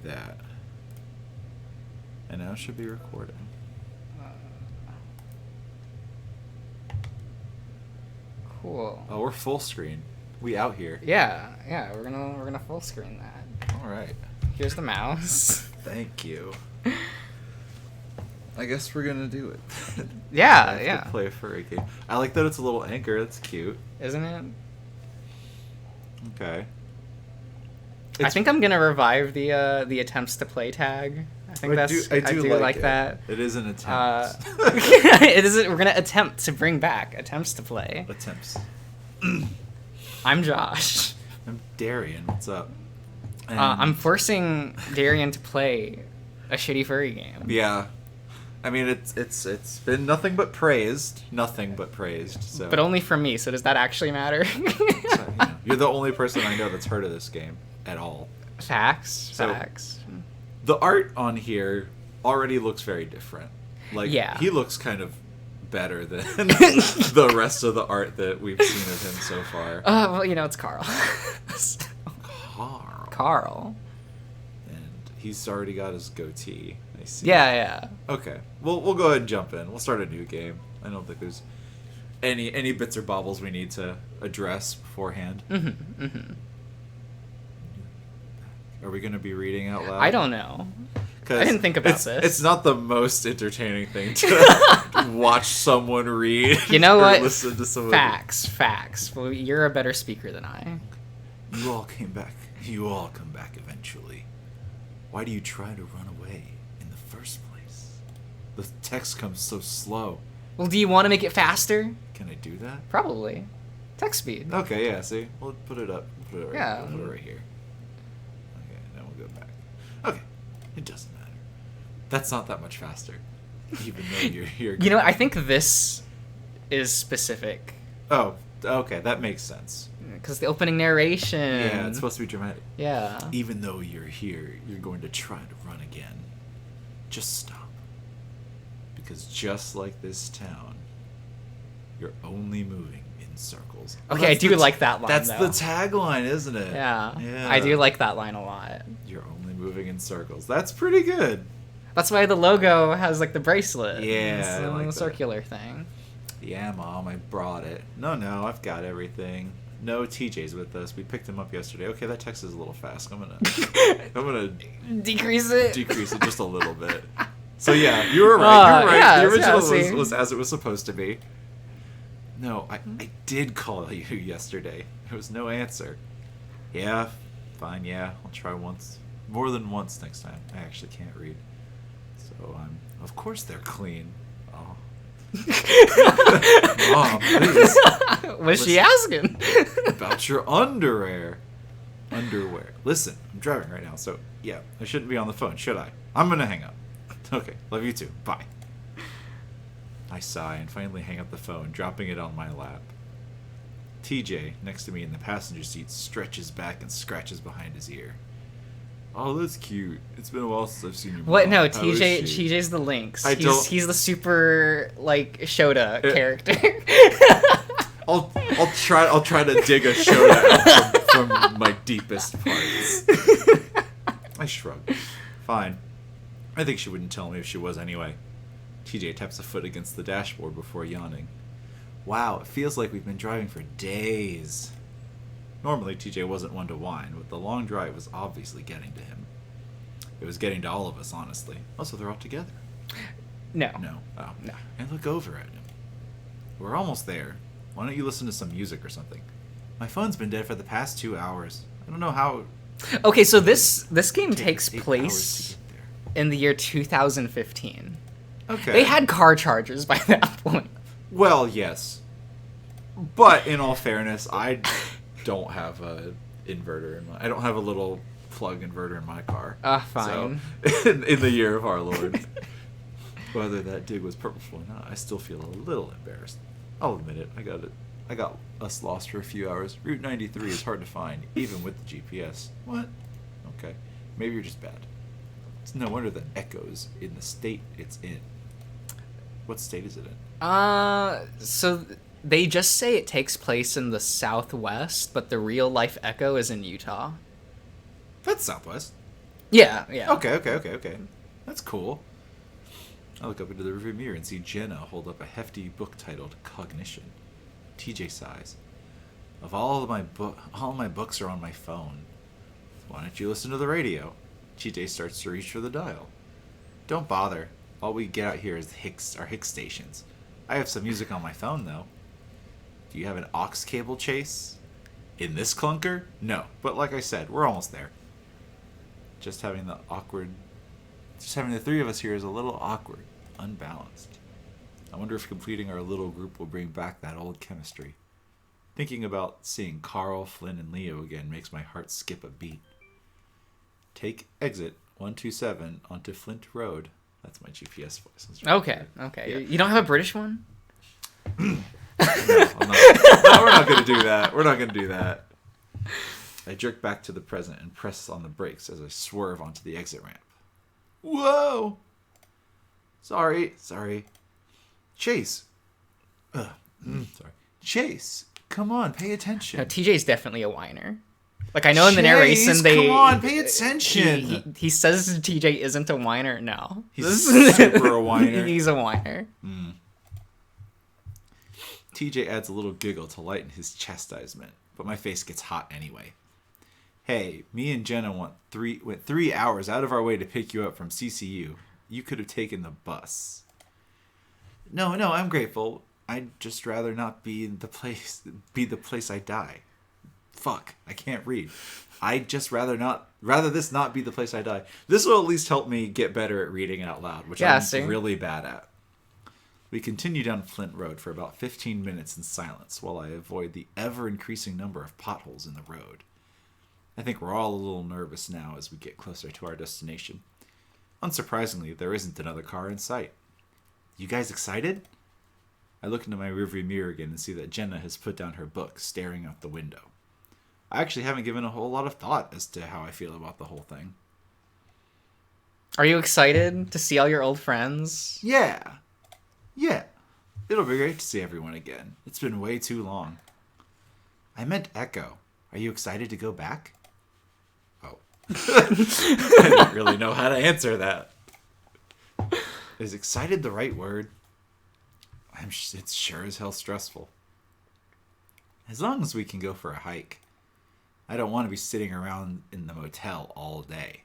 that. And now it should be recording. Cool. Oh, we're full screen. We out here. Yeah, we're gonna full screen that. All right. Here's the mouse. Thank you. I guess we're gonna do it. Yeah. Play a furry game. I like that it's a little anchor. That's cute. Isn't it? Okay. I think I'm gonna revive the attempts to play tag. I think I do like it. that. It is an attempt. It isn't. We're gonna attempt to bring back attempts to play. Attempts. I'm Josh. I'm Darian. What's up? I'm forcing Darian to play a shitty furry game. Yeah. I mean, it's been nothing but praised. Nothing but praised. So. But only from me, so does that actually matter? You're the only person I know that's heard of this game at all. Facts. The art on here already looks very different. Like, yeah. He looks kind of better than the rest of the art that we've seen of him so far. Well, it's Carl. Carl. And he's already got his goatee. I see. Yeah. Okay. We'll go ahead and jump in. We'll start a new game. I don't think there's any bits or bobbles we need to address beforehand. Mm-hmm. Are we going to be reading out loud? I don't know. I didn't think about this. It's not the most entertaining thing to watch someone read. You know or what? Listen to someone. Facts. Well, you're a better speaker than I. You all came back. You all come back eventually. Why do you try to run away in the first place? The text comes so slow. Well, do you want to make it faster? Can I do that? Probably. Text speed. Okay, yeah, see? We'll put it up. We'll put it right, Yeah. We'll put it right here. Okay, now we'll go back. Okay, it doesn't matter. That's not that much faster. Even though you're here. I think this is specific. Oh, okay, that makes sense. Because the opening narration. Yeah, it's supposed to be dramatic. Yeah. Even though you're here, you're going to try to run again. Just stop. Because just like this town, you're only moving in circles. Okay, I do like that line, That's though. the tagline, isn't it? Yeah. I do like that line a lot. You're only moving in circles. That's pretty good. That's why the logo has, the bracelet. Yeah, It's I like the that. circular thing. Yeah, Mom, I brought it. No, I've got everything. No, TJ's with us. We picked him up yesterday. Okay, that text is a little fast. I'm gonna Decrease it just a little bit. So yeah, you were right. Yeah, the original yeah, was as it was supposed to be. No, I did call you yesterday. There was no answer. Yeah, fine. Yeah, I'll try once, more than once next time. I actually can't read, so of course they're clean. Oh. Mom, please. What's she asking? About your underwear. Listen, I'm driving right now, so yeah, I shouldn't be on the phone, should I? I'm gonna hang up. Okay, love you too. Bye. I sigh and finally hang up the phone, dropping it on my lap. TJ, next to me in the passenger seat, stretches back and scratches behind his ear. Oh, that's cute. It's been a while since I've seen your mom. What? No, How is TJ. she? TJ's the Lynx. He's the super Shota character. I'll try to dig a Shota out from my deepest parts. I shrug. Fine. I think she wouldn't tell me if she was anyway. TJ taps a foot against the dashboard before yawning. Wow, it feels like we've been driving for days. Normally, TJ wasn't one to whine, but the long drive was obviously getting to him. It was getting to all of us, honestly. Also, they're all together. No. Oh. No. And look over at him. We're almost there. Why don't you listen to some music or something? My phone's been dead for the past 2 hours. I don't know how... Okay, so this game takes 8 hours place to get there. in the year 2015. Okay. They had car chargers by that point. Well, yes. But in all fairness, I don't have a inverter I don't have a little plug inverter in my car. Fine. So, in the year of our Lord. Whether that dig was purposeful or not, I still feel a little embarrassed. I'll admit it. I got us lost for a few hours. Route 93 is hard to find, even with the GPS. What? Okay. Maybe you're just bad. It's no wonder the echoes in the state it's in. What state is it in? So they just say it takes place in the Southwest, but the real life echo is in Utah. That's Southwest. Yeah, yeah. Okay. That's cool. I look up into the rearview mirror and see Jenna hold up a hefty book titled Cognition. TJ sighs. Of all my books are on my phone. Why don't you listen to the radio? TJ starts to reach for the dial. Don't bother. All we get out here is our Hicks stations. I have some music on my phone, though. Do you have an aux cable, Chase? In this clunker? No, but like I said, we're almost there. Just having the three of us here is a little awkward, unbalanced. I wonder if completing our little group will bring back that old chemistry. Thinking about seeing Carl, Flynn, and Leo again makes my heart skip a beat. Take exit 127 onto Flint Road. That's my GPS voice. Okay. Yeah. You don't have a British one? No, we're not going to do that. I jerk back to the present and press on the brakes as I swerve onto the exit ramp. Whoa! Sorry. Chase. Sorry. Chase, come on, pay attention. No, TJ's definitely a whiner. Like, I know in the narration come on, pay attention. He says TJ isn't a whiner. No. He's super a whiner. He's a whiner. TJ adds a little giggle to lighten his chastisement, but my face gets hot anyway. Hey, me and Jenna went 3 hours out of our way to pick you up from CCU. You could have taken the bus. No, I'm grateful. I'd just rather not be the place I die. Fuck, I can't read. I'd just rather this not be the place I die. This will at least help me get better at reading out loud, which I'm really bad at. We continue down Flint Road for about 15 minutes in silence while I avoid the ever-increasing number of potholes in the road. I think we're all a little nervous now as we get closer to our destination. Unsurprisingly, there isn't another car in sight. You guys excited? I look into my rearview mirror again and see that Jenna has put down her book, staring out the window. I actually haven't given a whole lot of thought as to how I feel about the whole thing. Are you excited to see all your old friends? Yeah. It'll be great to see everyone again. It's been way too long. I meant Echo. Are you excited to go back? Oh. I didn't really know how to answer that. Is excited the right word? It's sure as hell stressful. As long as we can go for a hike. I don't want to be sitting around in the motel all day.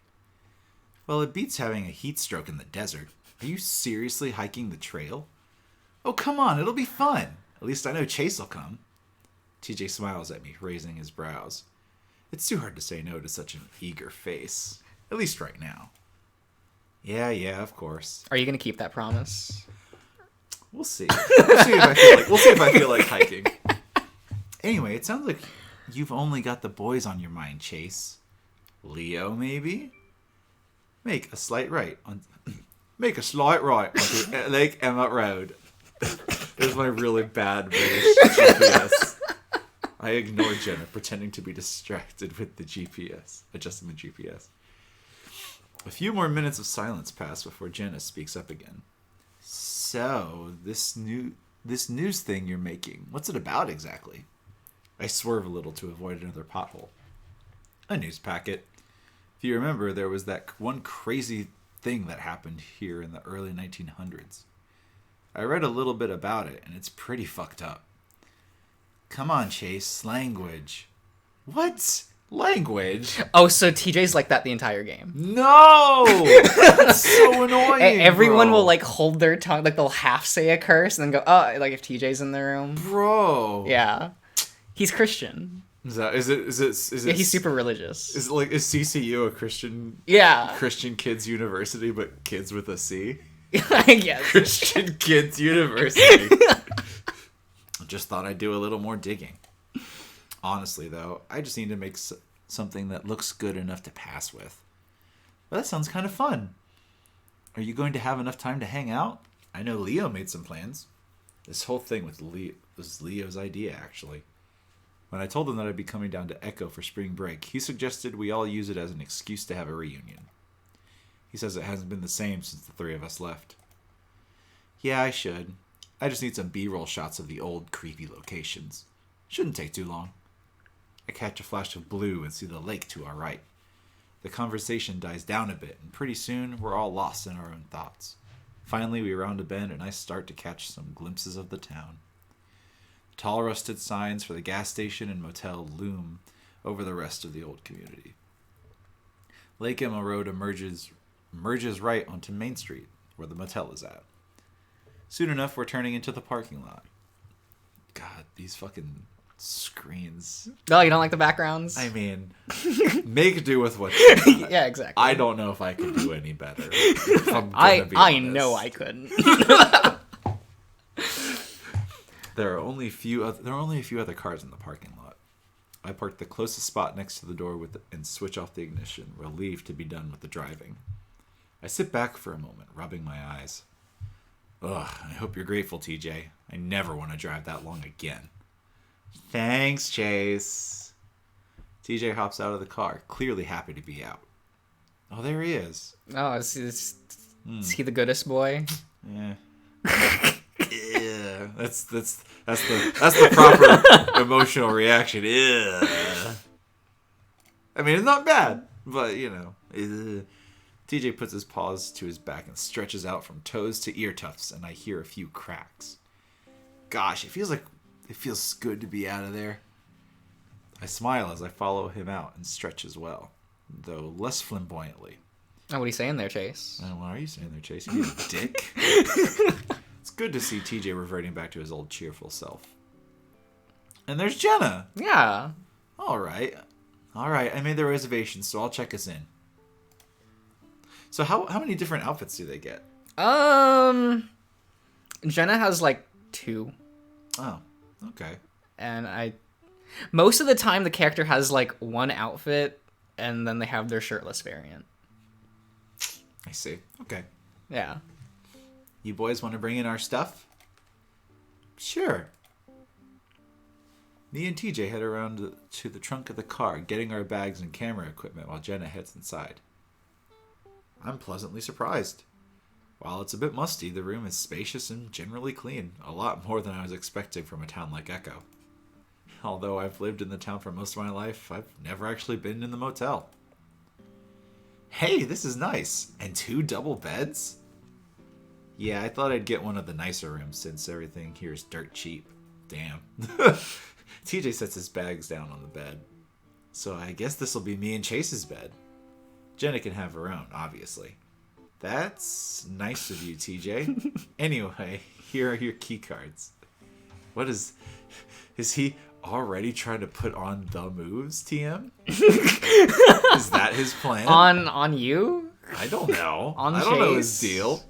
Well, it beats having a heat stroke in the desert. Are you seriously hiking the trail? Oh, come on, it'll be fun. At least I know Chase will come. TJ smiles at me, raising his brows. It's too hard to say no to such an eager face. At least right now. Yeah, of course. Are you going to keep that promise? We'll see. We'll see if I feel like hiking. Anyway, it sounds like you've only got the boys on your mind, Chase. Leo, maybe? Make a slight right onto Lake Emmett Road. There's my really bad British GPS. I ignore Jenna, pretending to be distracted with the GPS, adjusting the GPS. A few more minutes of silence pass before Jenna speaks up again. So, this news thing you're making, what's it about exactly? I swerve a little to avoid another pothole. A news packet. If you remember, there was that one crazy thing that happened here in the early 1900s. I read a little bit about it, and it's pretty fucked up. Come on, Chase. Language. What? Language? Oh, so TJ's like that the entire game. No! That's so annoying, Everyone will, like, hold their tongue. Like, they'll half say a curse and then go, oh, like, if TJ's in the room. Bro. Yeah. He's Christian. Is it? Yeah, he's super religious. Is CCU a Christian? Yeah. Christian Kids University, but kids with a C? Yes. Christian Kids University. I just thought I'd do a little more digging. Honestly, though, I just need to make something that looks good enough to pass with. But that sounds kind of fun. Are you going to have enough time to hang out? I know Leo made some plans. This whole thing with Leo was Leo's idea, actually. When I told him that I'd be coming down to Echo for spring break, he suggested we all use it as an excuse to have a reunion. He says it hasn't been the same since the three of us left. Yeah, I should. I just need some B-roll shots of the old, creepy locations. Shouldn't take too long. I catch a flash of blue and see the lake to our right. The conversation dies down a bit, and pretty soon we're all lost in our own thoughts. Finally, we round a bend, and I start to catch some glimpses of the town. Tall rusted signs for the gas station and motel loom over the rest of the old community. Lake Emma Road emerges right onto Main Street, where the motel is at. Soon enough, we're turning into the parking lot. God, these fucking screens. Oh, you don't like the backgrounds? I mean, make do with what you got. Yeah, exactly. I don't know if I could do any better. I know I couldn't. There are only a few other cars in the parking lot. I park the closest spot next to the door and switch off the ignition, relieved to be done with the driving. I sit back for a moment, rubbing my eyes. Ugh, I hope you're grateful, TJ. I never want to drive that long again. Thanks, Chase. TJ hops out of the car, clearly happy to be out. Oh, there he is. Oh, is he the goodest boy? Yeah. Yeah. That's the proper emotional reaction. Yeah. I mean, it's not bad, but you know. TJ puts his paws to his back and stretches out from toes to ear tufts, and I hear a few cracks. Gosh, it feels good to be out of there. I smile as I follow him out and stretch as well, though less flamboyantly. Oh, what are you saying there, Chase? What are you saying there, Chase? You dick. It's good to see TJ reverting back to his old cheerful self. And there's Jenna. Yeah. All right. I made the reservations, so I'll check us in. So how many different outfits do they get? Jenna has like 2. Oh, okay. And most of the time the character has like 1 outfit, and then they have their shirtless variant. I see. Okay. Yeah. You boys want to bring in our stuff? Sure. Me and TJ head around to the trunk of the car, getting our bags and camera equipment while Jenna heads inside. I'm pleasantly surprised. While it's a bit musty, the room is spacious and generally clean, a lot more than I was expecting from a town like Echo. Although I've lived in the town for most of my life, I've never actually been in the motel. Hey, this is nice. And 2 double beds? Yeah, I thought I'd get one of the nicer rooms since everything here is dirt cheap. Damn. TJ sets his bags down on the bed. So I guess this'll be me and Chase's bed. Jenna can have her own, obviously. That's nice of you, TJ. Anyway, here are your key cards. What is he already trying to put on the moves, TM? Is that his plan? On you? I don't know. On I don't know his deal.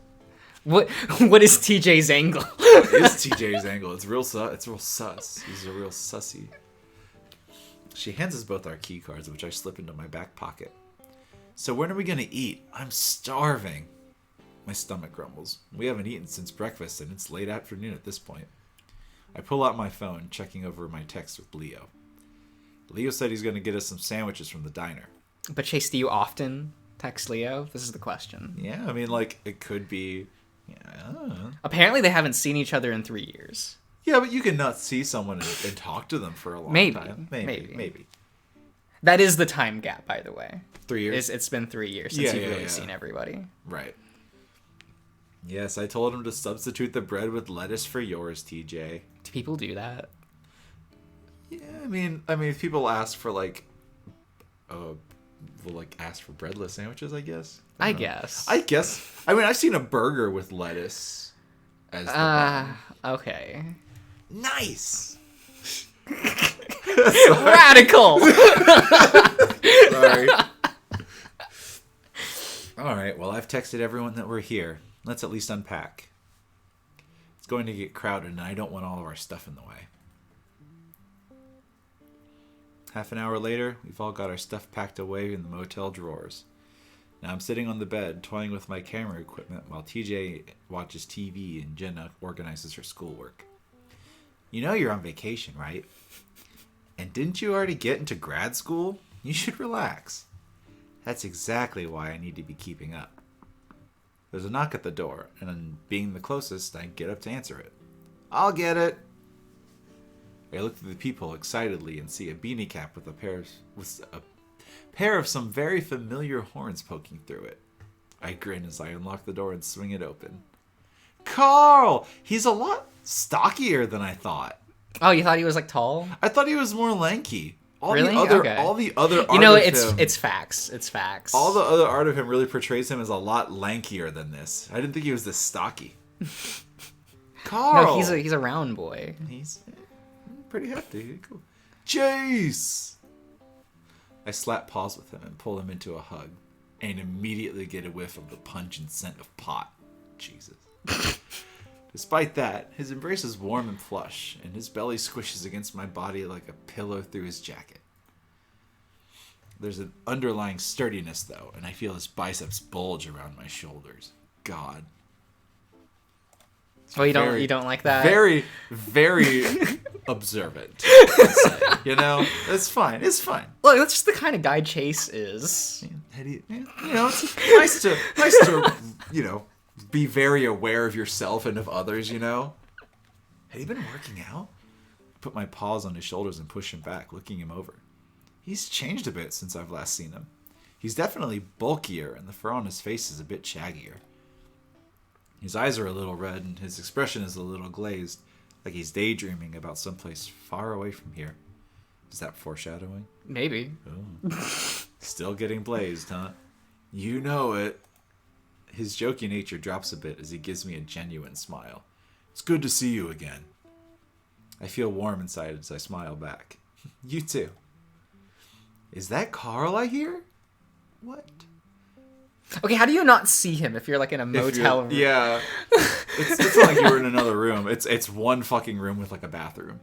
What is TJ's angle? What is TJ's angle? It's real sus. He's a real sussy. She hands us both our key cards, which I slip into my back pocket. So when are we going to eat? I'm starving. My stomach grumbles. We haven't eaten since breakfast, and it's late afternoon at this point. I pull out my phone, checking over my text with Leo. Leo said he's going to get us some sandwiches from the diner. But Chase, do you often text Leo? This is the question. Yeah, I mean, like, it could be... Yeah, I don't know. Apparently they haven't seen each other in 3 years. Yeah, but you can not see someone and talk to them for a long time. Maybe. That is the time gap, by the way. 3 years? It's been 3 years since you've really seen everybody. Right. Yes, I told him to substitute the bread with lettuce for yours, TJ. Do people do that? Yeah, I mean, if people ask for ask for breadless sandwiches, I guess. I guess. I mean, I've seen a burger with lettuce as the bun. Okay. Nice. Radical. Sorry. All right. Well, I've texted everyone that we're here. Let's at least unpack. It's going to get crowded, and I don't want all of our stuff in the way. Half an hour later, we've all got our stuff packed away in the motel drawers. Now I'm sitting on the bed, toying with my camera equipment while TJ watches TV and Jenna organizes her schoolwork. You know you're on vacation, right? And didn't you already get into grad school? You should relax. That's exactly why I need to be keeping up. There's a knock at the door, and being the closest, I get up to answer it. I'll get it. I look through the peephole excitedly and see a beanie cap with pair of some very familiar horns poking through it. I grin as I unlock the door and swing it open. Carl! He's a lot stockier than I thought. Oh, you thought he was like tall? I thought he was more lanky. Really? All the other art it's facts. It's facts. All the other art of him really portrays him as a lot lankier than this. I didn't think he was this stocky. Carl! No, he's a round boy. He's pretty hefty. Cool. Chase! I slap paws with him and pull him into a hug, and immediately get a whiff of the pungent scent of pot. Jesus. Despite that, his embrace is warm and flush, and his belly squishes against my body like a pillow through his jacket. There's an underlying sturdiness, though, and I feel his biceps bulge around my shoulders. God. Oh, you don't like that? Very, very observant. You know, it's fine. It's fine. Look, that's just the kind of guy Chase is. You know, it's nice to, you know, be very aware of yourself and of others. You know. Had he been working out? I put my paws on his shoulders and push him back, looking him over. He's changed a bit since I've last seen him. He's definitely bulkier, and the fur on his face is a bit shaggier. His eyes are a little red, and his expression is a little glazed, like he's daydreaming about someplace far away from here. Is that foreshadowing? Maybe. Oh. Still getting blazed, huh? You know it. His jokey nature drops a bit as he gives me a genuine smile. It's good to see you again. I feel warm inside as I smile back. You too. Is that Carl I hear? What? Okay, how do you not see him if you're like in a motel room? Yeah. It's not like you were in another room. It's one fucking room with like a bathroom.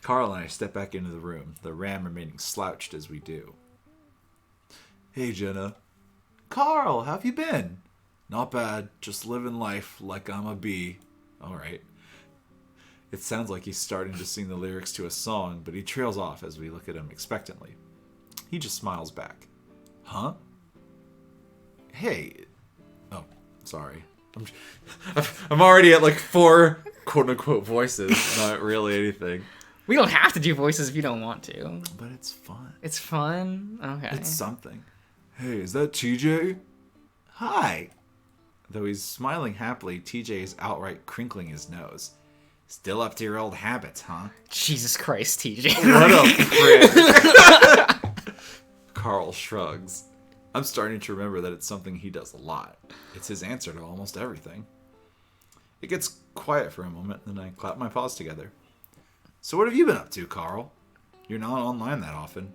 Carl and I step back into the room, the ram remaining slouched as we do. Hey, Jenna. Carl, how have you been? Not bad. Just living life like I'm a bee. All right. It sounds like he's starting to sing the lyrics to a song, but he trails off as we look at him expectantly. He just smiles back. Huh? Hey. Oh, sorry. I'm already at like 4 quote-unquote voices. Not really anything. We don't have to do voices if you don't want to. But it's fun. It's fun? Okay. It's something. Hey, is that TJ? Hi. Though he's smiling happily, TJ is outright crinkling his nose. Still up to your old habits, huh? Jesus Christ, TJ. What a prick. Carl shrugs. I'm starting to remember that it's something he does a lot. It's his answer to almost everything. It gets quiet for a moment, then I clap my paws together. So what have you been up to, Carl? You're not online that often.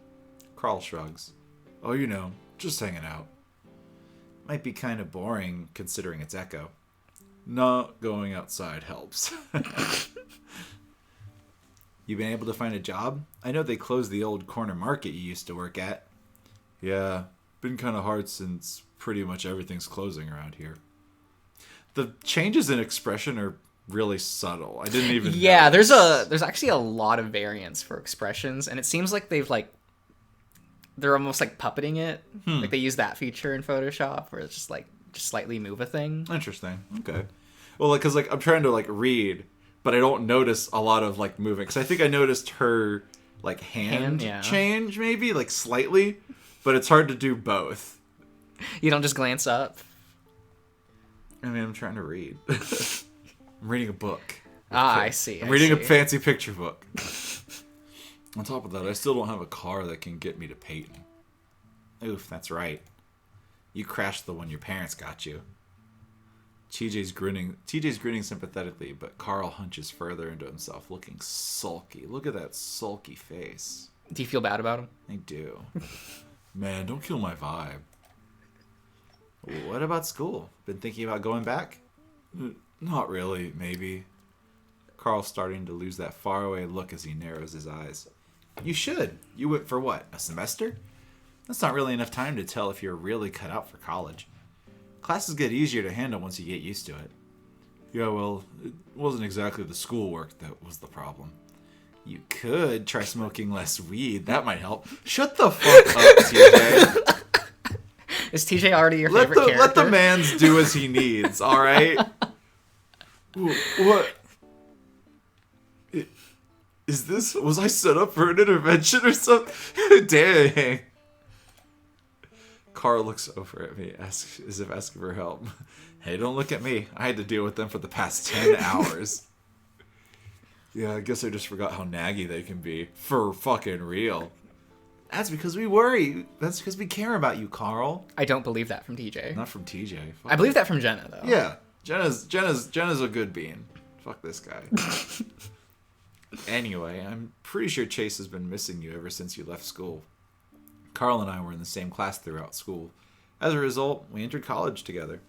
Carl shrugs. Oh, you know, just hanging out. Might be kind of boring, considering its echo. Not going outside helps. You been able to find a job? I know they closed the old corner market you used to work at. Yeah, been kind of hard since pretty much everything's closing around here. The changes in expression are really subtle. I didn't even notice. there's actually a lot of variance for expressions, and it seems like they're almost like puppeting it. Like they use that feature in Photoshop where it's just slightly move a thing. Interesting. Okay. Well, because I'm trying to read, but I don't notice a lot of moving. Because I think I noticed her hand change maybe slightly, but it's hard to do both. You don't just glance up. I mean, I'm trying to read. I'm reading a book. I see. I'm reading a fancy picture book. On top of that, I still don't have a car that can get me to Peyton. Oof, that's right. You crashed the one your parents got you. TJ's grinning sympathetically, but Carl hunches further into himself, looking sulky. Look at that sulky face. Do you feel bad about him? I do. Man, don't kill my vibe. What about school? Been thinking about going back? Not really, maybe. Carl's starting to lose that faraway look as he narrows his eyes. You should. You went for what, a semester? That's not really enough time to tell if you're really cut out for college. Classes get easier to handle once you get used to it. Yeah, well, it wasn't exactly the schoolwork that was the problem. You could try smoking less weed. That might help. Shut the fuck up, TJ. Is TJ already your favorite character? Let the man's do as he needs, alright? What? Was I set up for an intervention or something? Dang. Carl looks over at me, asks, as if asking for help. Hey, don't look at me. I had to deal with them for the past 10 hours. Yeah, I guess I just forgot how naggy they can be. For fucking real. That's because we worry. That's because we care about you, Carl. I don't believe that from TJ. Not from TJ. Fuck I believe that from Jenna, though. Yeah. Jenna's a good bean. Fuck this guy. Anyway, I'm pretty sure Chase has been missing you ever since you left school. Carl and I were in the same class throughout school. As a result, we entered college together.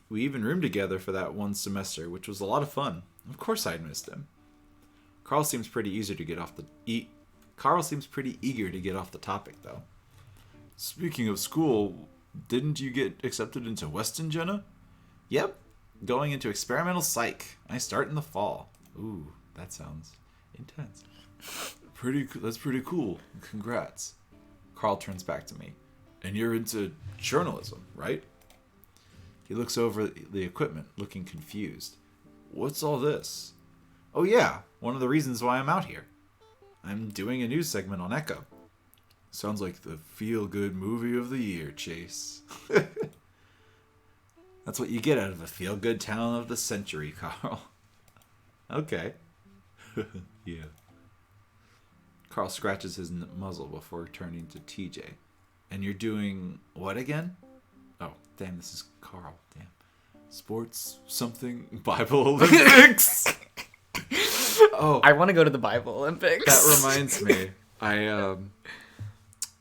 We even roomed together for that one semester, which was a lot of fun. Of course I'd missed him. Carl seems pretty eager to get off the topic, though. Speaking of school, didn't you get accepted into Weston, Jenna? Yep. Going into experimental psych. I start in the fall. Ooh, that sounds intense. That's pretty cool. Congrats. Carl turns back to me. And you're into journalism, right? He looks over the equipment, looking confused. What's all this? Oh yeah, one of the reasons why I'm out here. I'm doing a news segment on Echo. Sounds like the feel-good movie of the year, Chase. That's what you get out of a feel-good talent of the century, Carl. Okay. Yeah. Carl scratches his muzzle before turning to TJ. And you're doing what again? Oh, damn, this is Carl. Damn. Sports something Bible Olympics. Oh, I want to go to the Bible Olympics. that reminds me. I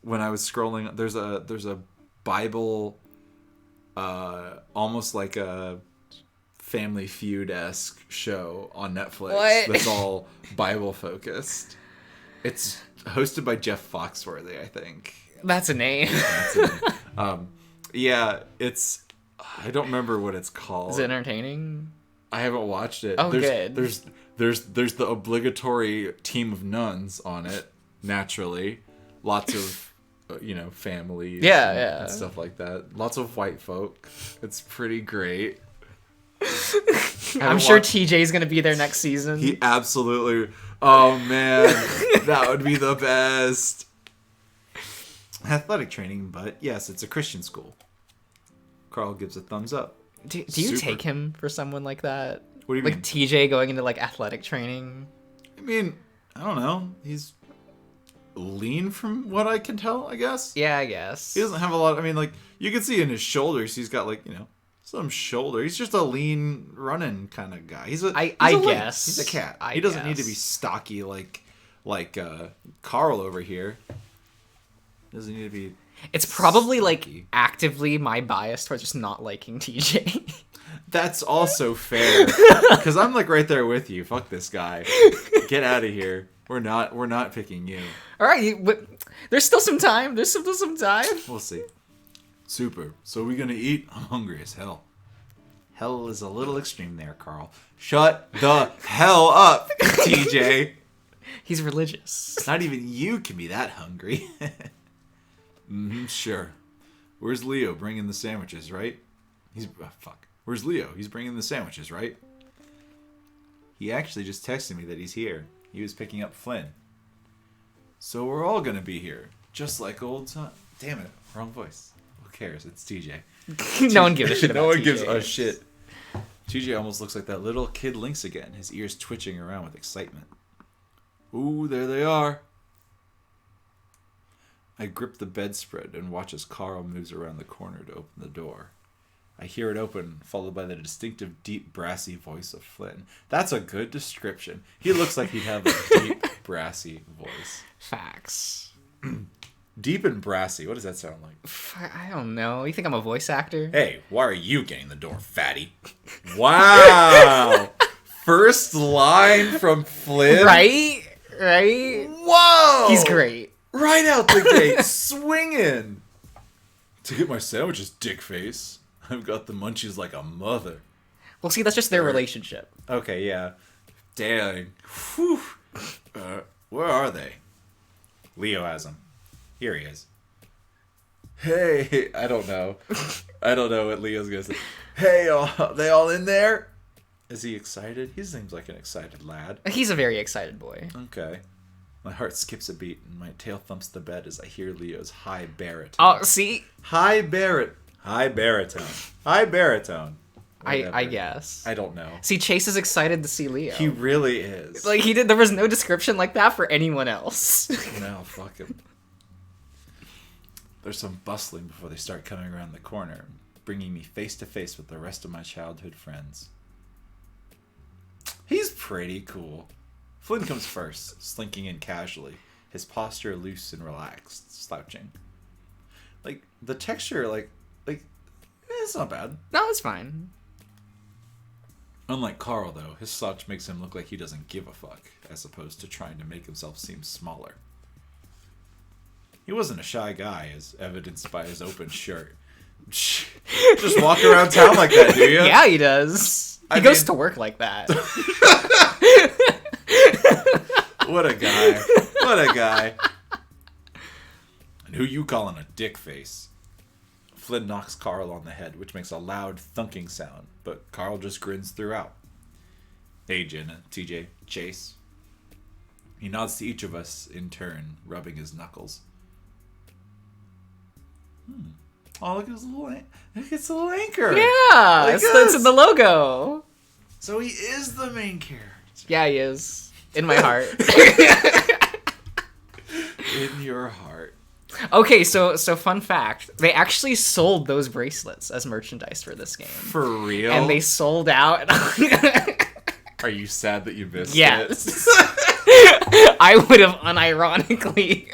when I was scrolling, there's a Bible, almost like a Family Feud-esque show on Netflix. What? That's all Bible focused. It's hosted by Jeff Foxworthy, I think. That's a name. Yeah, it's. I don't remember what it's called. Is it entertaining? I haven't watched it. Oh, good. There's the obligatory team of nuns on it. Naturally, lots of families. Yeah. And stuff like that. Lots of white folk. It's pretty great. I'm sure TJ's gonna be there next season. He absolutely. Oh man, that would be the best. Athletic training, but yes, it's a Christian school. Carl gives a thumbs up. Do you take him for someone like that? What do you mean? Like TJ going into like athletic training? I mean, I don't know. He's lean from what I can tell, I guess. Yeah, I guess. He doesn't have a lot. I mean, like, you can see in his shoulders, he's got, like, some shoulder. He's just a lean, running kind of guy. I guess. He's a cat. He doesn't need to be stocky like Carl over here. Doesn't need to be. It's probably stocky. like actively my bias towards just not liking TJ. That's also fair, because I'm like right there with you. Fuck this guy. Get out of here. We're not picking you. All right, there's still some time. There's still some time. We'll see. Super. So are we gonna eat? I'm hungry as hell. Hell is a little extreme there, Carl. Shut the hell up, TJ. He's religious. Not even you can be that hungry. Sure. Where's Leo bringing the sandwiches, right? Fuck. Where's Leo? He's bringing the sandwiches, right? He actually just texted me that he's here. He was picking up Flynn. So we're all gonna be here, just like old time. Damn it, wrong voice. Who cares? It's TJ. No one gives a shit about No one TJ. gives a shit. TJ almost looks like that little kid Lynx again, his ears twitching around with excitement. Ooh, there they are. I grip the bedspread and watch as Carl moves around the corner to open the door. I hear it open, followed by the distinctive, deep, brassy voice of Flynn. That's a good description. He looks like he'd have a deep, brassy voice. Facts. Deep and brassy. What does that sound like? I don't know. You think I'm a voice actor? Hey, why are you getting the door, fatty? Wow! First line from Flynn? Right? Whoa! He's great. Right out the gate, swinging. To get my sandwiches, dick face. I've got the munchies like a mother. Well, see, that's just their relationship. Okay, yeah. Dang. Whew. Where are they? Leo has them. Here he is. Hey, I don't know. I don't know what Leo's gonna say. Hey, are they all in there? Is he excited? He seems like an excited lad. He's a very excited boy. Okay. My heart skips a beat, and my tail thumps the bed as I hear Leo's high baritone. Oh, see? High baritone. High baritone. I guess. I don't know. See, Chase is excited to see Leo. He really is. Like, there was no description like that for anyone else. No, fuck him. There's some bustling before they start coming around the corner, bringing me face to face with the rest of my childhood friends. He's pretty cool. Flynn comes first, slinking in casually, his posture loose and relaxed, slouching. Like, the texture, it's not bad. No, it's fine. Unlike Carl, though, his slouch makes him look like he doesn't give a fuck, as opposed to trying to make himself seem smaller. He wasn't a shy guy, as evidenced by his open shirt. Just walk around town like that, do you? Yeah, he does. He goes to work like that. What a guy. What a guy. And who you calling a dick face? Flynn knocks Carl on the head, which makes a loud thunking sound, but Carl just grins throughout. Hey, Jenna, TJ, Chase. He nods to each of us in turn, rubbing his knuckles. Oh, look at his little anchor. Yeah, that's in the logo. So he is the main character. Yeah, he is. In my heart. In your heart. Okay, so fun fact. They actually sold those bracelets as merchandise for this game. For real? And they sold out. Are you sad that you missed yes. it? I would have unironically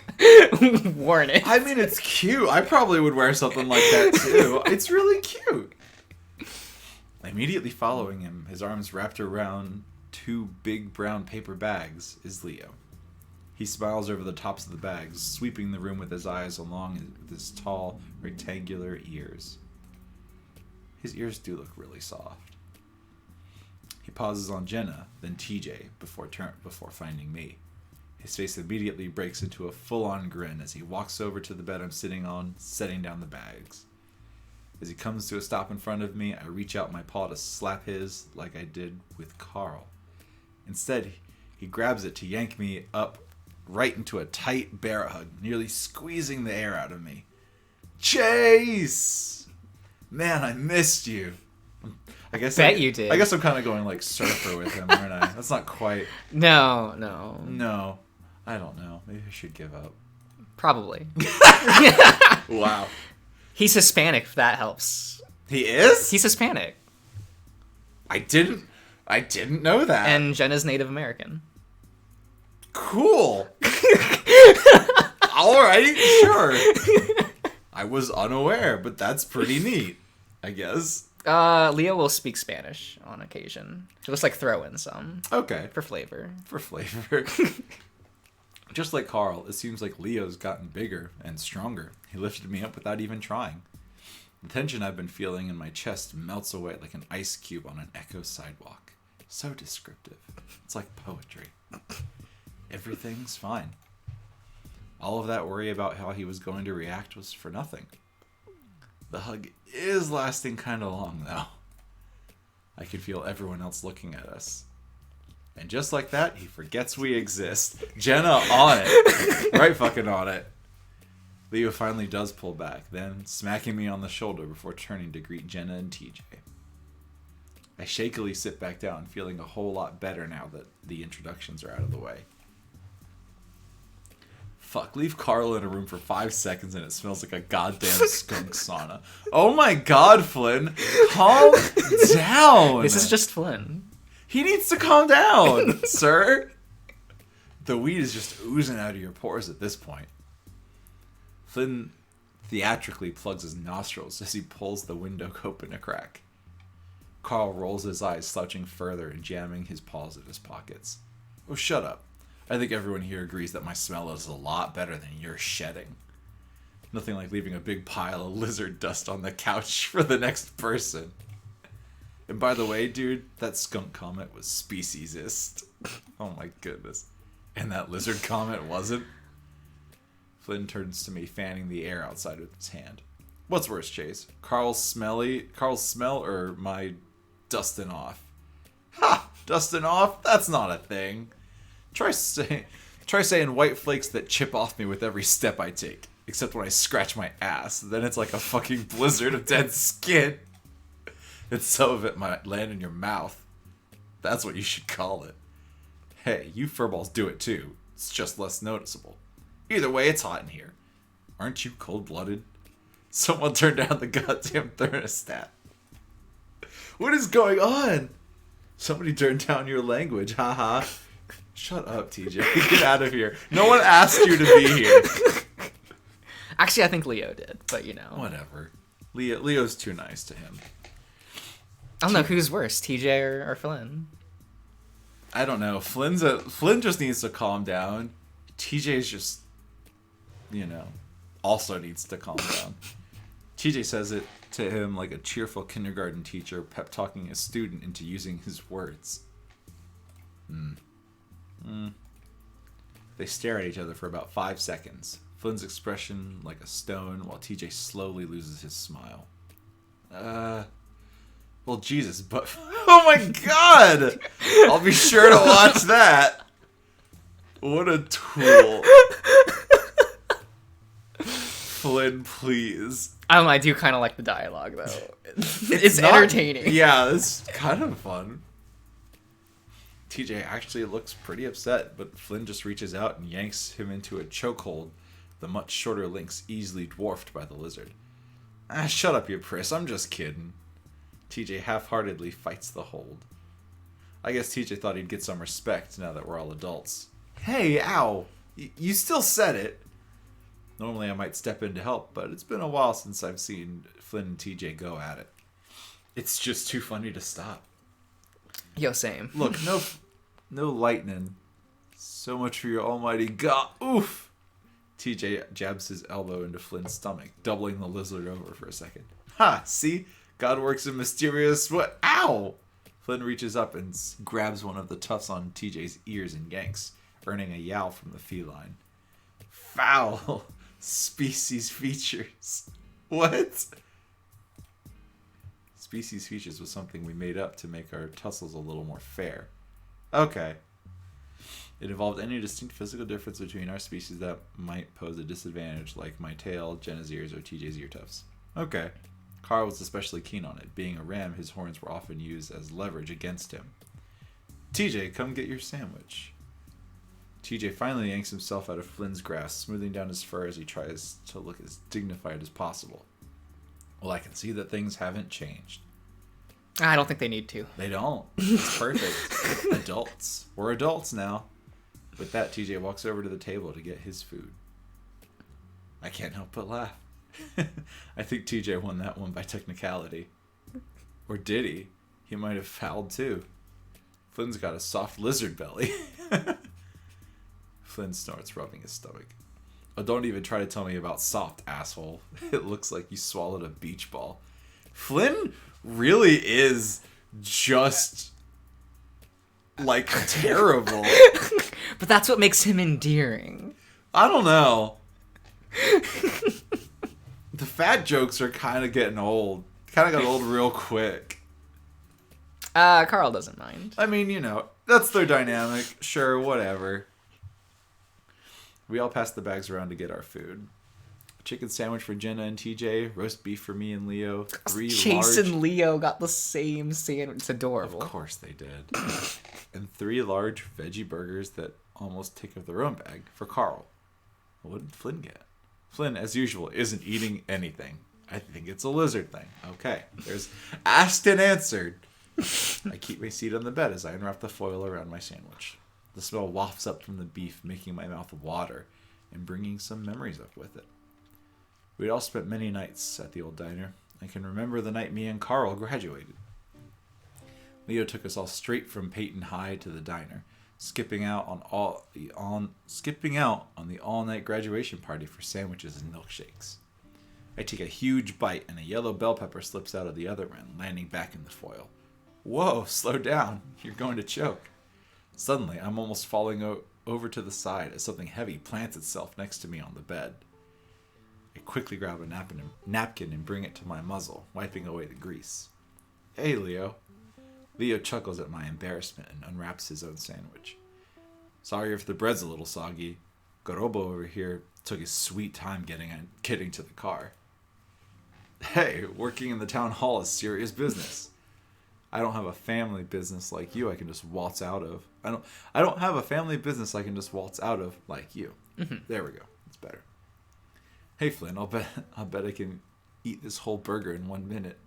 worn it. I mean, it's cute. I probably would wear something like that too. It's really cute. Immediately following him, his arms wrapped around two big brown paper bags, is Leo. He smiles over the tops of the bags, sweeping the room with his eyes along with his tall, rectangular ears. His ears do look really soft. He pauses on Jenna, then TJ, before finding me. His face immediately breaks into a full-on grin as he walks over to the bed I'm sitting on, setting down the bags. As he comes to a stop in front of me, I reach out my paw to slap his like I did with Carl. Instead, he grabs it to yank me up right into a tight bear hug, nearly squeezing the air out of me. Chase! Man, I missed you. I guess you did. I guess I'm kind of going like surfer with him, aren't I? That's not quite. No. No. I don't know. Maybe I should give up. Probably. Wow. He's Hispanic, if that helps. He is? He's Hispanic. I didn't know that. And Jenna's Native American. Cool. Alright, sure. I was unaware, but that's pretty neat, I guess. Leo will speak Spanish on occasion. He'll just throw in some. Okay. For flavor. Just like Carl, it seems like Leo's gotten bigger and stronger. He lifted me up without even trying. The tension I've been feeling in my chest melts away like an ice cube on an Echo sidewalk. So descriptive. It's like poetry. Everything's fine. All of that worry about how he was going to react was for nothing. The hug is lasting kind of long, though. I can feel everyone else looking at us. And just like that, he forgets we exist. Jenna on it. Right fucking on it. Leo finally does pull back, then smacking me on the shoulder before turning to greet Jenna and TJ. I shakily sit back down, feeling a whole lot better now that the introductions are out of the way. Fuck, leave Carl in a room for 5 seconds and it smells like a goddamn skunk sauna. Oh my god, Flynn. Calm down. This is just Flynn. He needs to calm down, sir. The weed is just oozing out of your pores at this point. Flynn theatrically plugs his nostrils as he pulls the window open a crack. Carl rolls his eyes, slouching further and jamming his paws in his pockets. Oh, shut up. I think everyone here agrees that my smell is a lot better than your shedding. Nothing like leaving a big pile of lizard dust on the couch for the next person. And by the way, dude, that skunk comment was speciesist. Oh my goodness. And that lizard comment wasn't? Flynn turns to me, fanning the air outside with his hand. What's worse, Chase? Carl's smell or my dusting off? Ha! Dusting off? That's not a thing. Try Try saying white flakes that chip off me with every step I take. Except when I scratch my ass. Then it's like a fucking blizzard of dead skin. And some of it might land in your mouth. That's what you should call it. Hey, you furballs do it too. It's just less noticeable. Either way, it's hot in here. Aren't you cold-blooded? Someone turn down the goddamn thermostat. What is going on? Somebody turn down your language, haha. Shut up, TJ. Get out of here. No one asked you to be here. Actually, I think Leo did, but you know. Whatever. Leo's too nice to him. I don't know who's worse, TJ or Flynn. I don't know. Flynn just needs to calm down. TJ's just, also needs to calm down. TJ says it to him like a cheerful kindergarten teacher pep talking a student into using his words. They stare at each other for about 5 seconds. Flynn's expression like a stone, while TJ slowly loses his smile. Well, Jesus, but... Oh my god! I'll be sure to watch that! What a tool. Flynn, please. I do kind of like the dialogue, though. It's entertaining. Yeah, it's kind of fun. TJ actually looks pretty upset, but Flynn just reaches out and yanks him into a chokehold, the much shorter Lynx easily dwarfed by the lizard. Shut up, you priss. I'm just kidding. TJ half-heartedly fights the hold. I guess TJ thought he'd get some respect now that we're all adults. Hey, ow! You still said it! Normally I might step in to help, but it's been a while since I've seen Flynn and TJ go at it. It's just too funny to stop. Yo, same. Look, no lightning. So much for your almighty God. Oof! TJ jabs his elbow into Flynn's stomach, doubling the lizard over for a second. Ha! See? God works in mysterious... What? Ow! Flynn reaches up and grabs one of the tufts on TJ's ears and yanks, earning a yowl from the feline. Foul! Species features. What? Species features was something we made up to make our tussles a little more fair. Okay. It involved any distinct physical difference between our species that might pose a disadvantage, like my tail, Jenna's ears, or TJ's ear tufts. Okay. Carl was especially keen on it. Being a ram, his horns were often used as leverage against him. TJ, come get your sandwich. TJ finally yanks himself out of Flynn's grasp, smoothing down his fur as he tries to look as dignified as possible. Well, I can see that things haven't changed. I don't think they need to. They don't. It's perfect. Adults. We're adults now. With that, TJ walks over to the table to get his food. I can't help but laugh. I think TJ won that one by technicality. Or did he? He might have fouled too. Flynn's got a soft lizard belly. Flynn snorts, rubbing his stomach. Oh, don't even try to tell me about soft, asshole. It looks like you swallowed a beach ball. Flynn really is just, like, terrible. But that's what makes him endearing. I don't know. The fat jokes are kind of getting old. Kind of got old real quick. Carl doesn't mind. I mean, that's their dynamic. Sure, whatever. We all pass the bags around to get our food. Chicken sandwich for Jenna and TJ. Roast beef for me and Leo. Chase and Leo got the same sandwich. It's adorable. Of course they did. And 3 large veggie burgers that almost take up their own bag for Carl. What did Flynn get? Flynn, as usual, isn't eating anything. I think it's a lizard thing. Okay. There's asked and answered. I keep my seat on the bed as I unwrap the foil around my sandwich. The smell wafts up from the beef, making my mouth water and bringing some memories up with it. We'd all spent many nights at the old diner. I can remember the night me and Carl graduated. Leo took us all straight from Peyton High to the diner, skipping out on the all-night graduation party for sandwiches and milkshakes. I take a huge bite and a yellow bell pepper slips out of the other end, landing back in the foil. Whoa, slow down. You're going to choke. Suddenly, I'm almost falling over to the side as something heavy plants itself next to me on the bed. I quickly grab a napkin and bring it to my muzzle, wiping away the grease. Hey, Leo. Leo chuckles at my embarrassment and unwraps his own sandwich. Sorry if the bread's a little soggy. Gorobo over here took his sweet time getting to the car. Hey, working in the town hall is serious business. I don't have a family business like you I can just waltz out of. I don't have a family business I can just waltz out of like you. Mm-hmm. There we go. It's better. Hey Flynn, I'll bet I can eat this whole burger in 1 minute.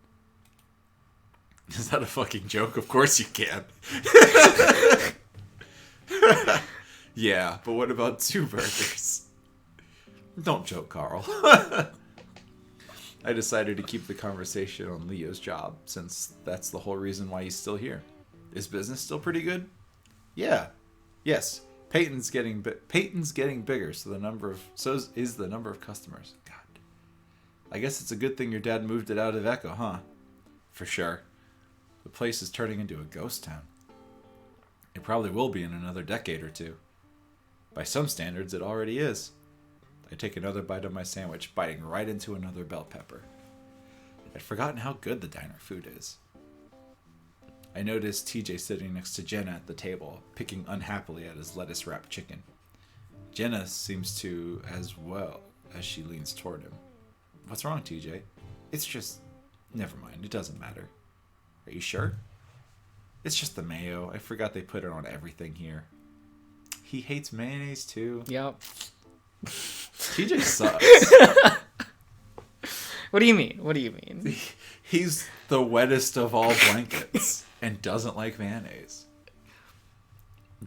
Is that a fucking joke? Of course you can. Yeah, but what about 2 burgers? Don't joke, Carl. I decided to keep the conversation on Leo's job, since that's the whole reason why he's still here. Is business still pretty good? Yeah. Yes. Peyton's getting bigger, so is the number of customers. God. I guess it's a good thing your dad moved it out of Echo, huh? For sure. The place is turning into a ghost town. It probably will be in another decade or 2. By some standards, it already is. I take another bite of my sandwich, biting right into another bell pepper. I'd forgotten how good the diner food is. I noticed TJ sitting next to Jenna at the table, picking unhappily at his lettuce-wrapped chicken. Jenna seems to as well as she leans toward him. What's wrong, TJ? It's just... Never mind, it doesn't matter. Are you sure? It's just the mayo. I forgot they put it on everything here. He hates mayonnaise too. Yep. TJ sucks. What do you mean? He's the wettest of all blankets and doesn't like mayonnaise.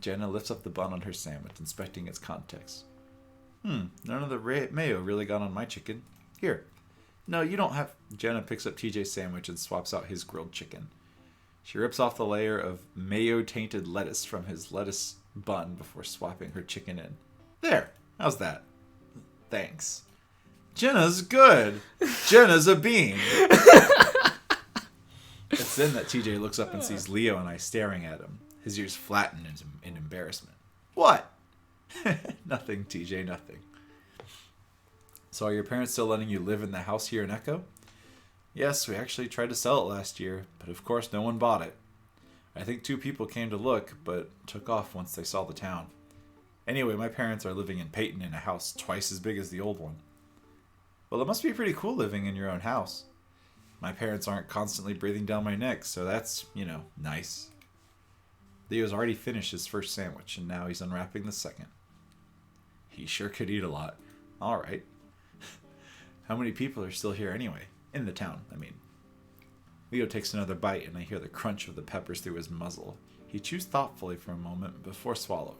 Jenna lifts up the bun on her sandwich, inspecting its contents. None of the mayo really got on my chicken. Here. No, you don't have... Jenna picks up TJ's sandwich and swaps out his grilled chicken. She rips off the layer of mayo-tainted lettuce from his lettuce bun before swapping her chicken in. There. How's that? Thanks. Jenna's good. Jenna's a bean. It's then that TJ looks up and sees Leo and I staring at him. His ears flatten in embarrassment. What? Nothing, TJ, nothing. So are your parents still letting you live in the house here in Echo? Yes, we actually tried to sell it last year, but of course no one bought it. I think 2 people came to look, but took off once they saw the town. Anyway, my parents are living in Peyton in a house twice as big as the old one. Well, it must be pretty cool living in your own house. My parents aren't constantly breathing down my neck, so that's, nice. Leo's already finished his first sandwich, and now he's unwrapping the second. He sure could eat a lot. All right. How many people are still here anyway? In the town, I mean. Leo takes another bite, and I hear the crunch of the peppers through his muzzle. He chews thoughtfully for a moment before swallowing.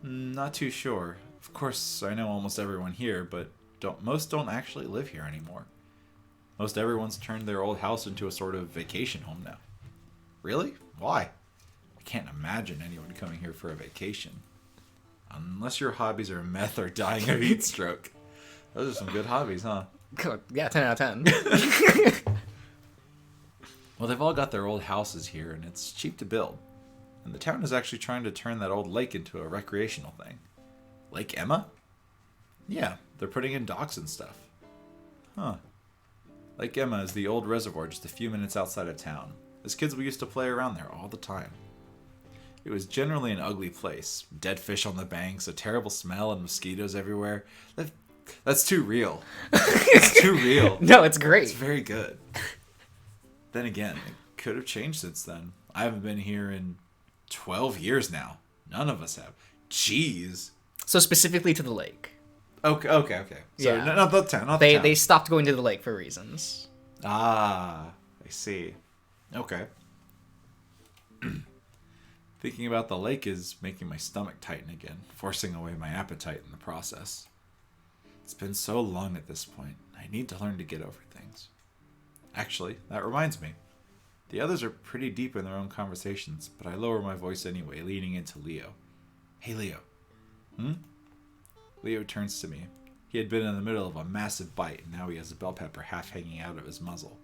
Not too sure. Of course, I know almost everyone here, but most don't actually live here anymore. Most everyone's turned their old house into a sort of vacation home now. Really? Why? I can't imagine anyone coming here for a vacation. Unless your hobbies are meth or dying of heat stroke. Those are some good hobbies, huh? Yeah, 10 out of 10. Well, they've all got their old houses here, and it's cheap to build. And the town is actually trying to turn that old lake into a recreational thing. Lake Emma? Yeah, they're putting in docks and stuff. Huh. Lake Emma is the old reservoir just a few minutes outside of town. As kids, we used to play around there all the time. It was generally an ugly place. Dead fish on the banks, a terrible smell, and mosquitoes everywhere. That's too real. It's too real. No, it's great. It's very good. Then again, it could have changed since then. I haven't been here in 12 years now. None of us have. Jeez. So specifically to the lake. Okay. So Yeah. not the town. They stopped going to the lake for reasons. Ah, I see. Okay. Thinking about the lake is making my stomach tighten again, forcing away my appetite in the process. It's been so long at this point. I need to learn to get over things. Actually, that reminds me. The others are pretty deep in their own conversations, but I lower my voice anyway, leaning into Leo. Hey, Leo. Leo turns to me. He had been in the middle of a massive bite, and now he has a bell pepper half hanging out of his muzzle.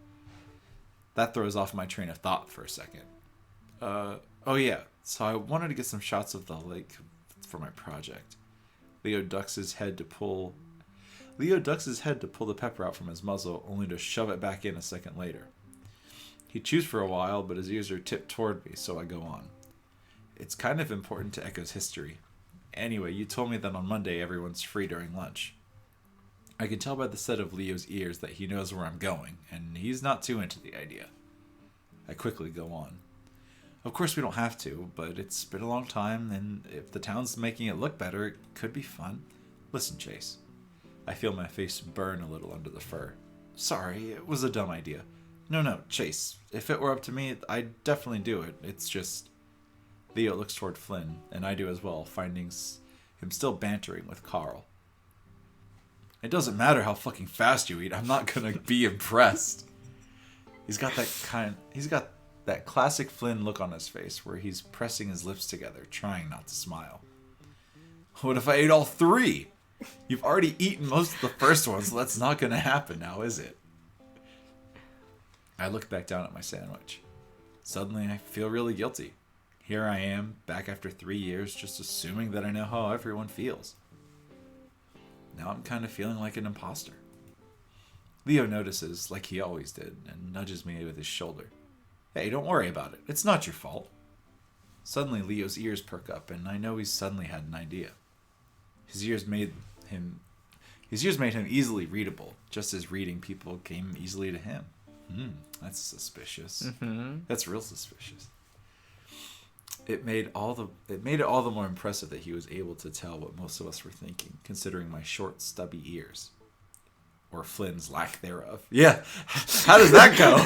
That throws off my train of thought for a second. Oh yeah, so I wanted to get some shots of the lake for my project. Leo ducks his head to pull the pepper out from his muzzle, only to shove it back in a second later. He chews for a while, but his ears are tipped toward me, so I go on. It's kind of important to Echo's history. Anyway, you told me that on Monday everyone's free during lunch. I can tell by the set of Leo's ears that he knows where I'm going, and he's not too into the idea. I quickly go on. Of course we don't have to, but it's been a long time, and if the town's making it look better, it could be fun. Listen, Chase. I feel my face burn a little under the fur. Sorry, it was a dumb idea. No, Chase. If it were up to me, I'd definitely do it. It's just... Leo looks toward Flynn, and I do as well, finding him still bantering with Carl. It doesn't matter how fucking fast you eat, I'm not gonna be impressed. He's got that classic Flynn look on his face, where he's pressing his lips together, trying not to smile. What if I ate all 3? You've already eaten most of the first one, so that's not gonna happen now, is it? I look back down at my sandwich. Suddenly, I feel really guilty. Here I am, back after 3 years, just assuming that I know how everyone feels. Now I'm kind of feeling like an imposter. Leo notices, like he always did, and nudges me with his shoulder. Hey, don't worry about it. It's not your fault. Suddenly, Leo's ears perk up, and I know he's suddenly had an idea. His ears made him easily readable, just as reading people came easily to him. That's suspicious. Mm-hmm. That's real suspicious. It made it all the more impressive that he was able to tell what most of us were thinking, considering my short, stubby ears. Or Flynn's lack thereof. Yeah, how does that go?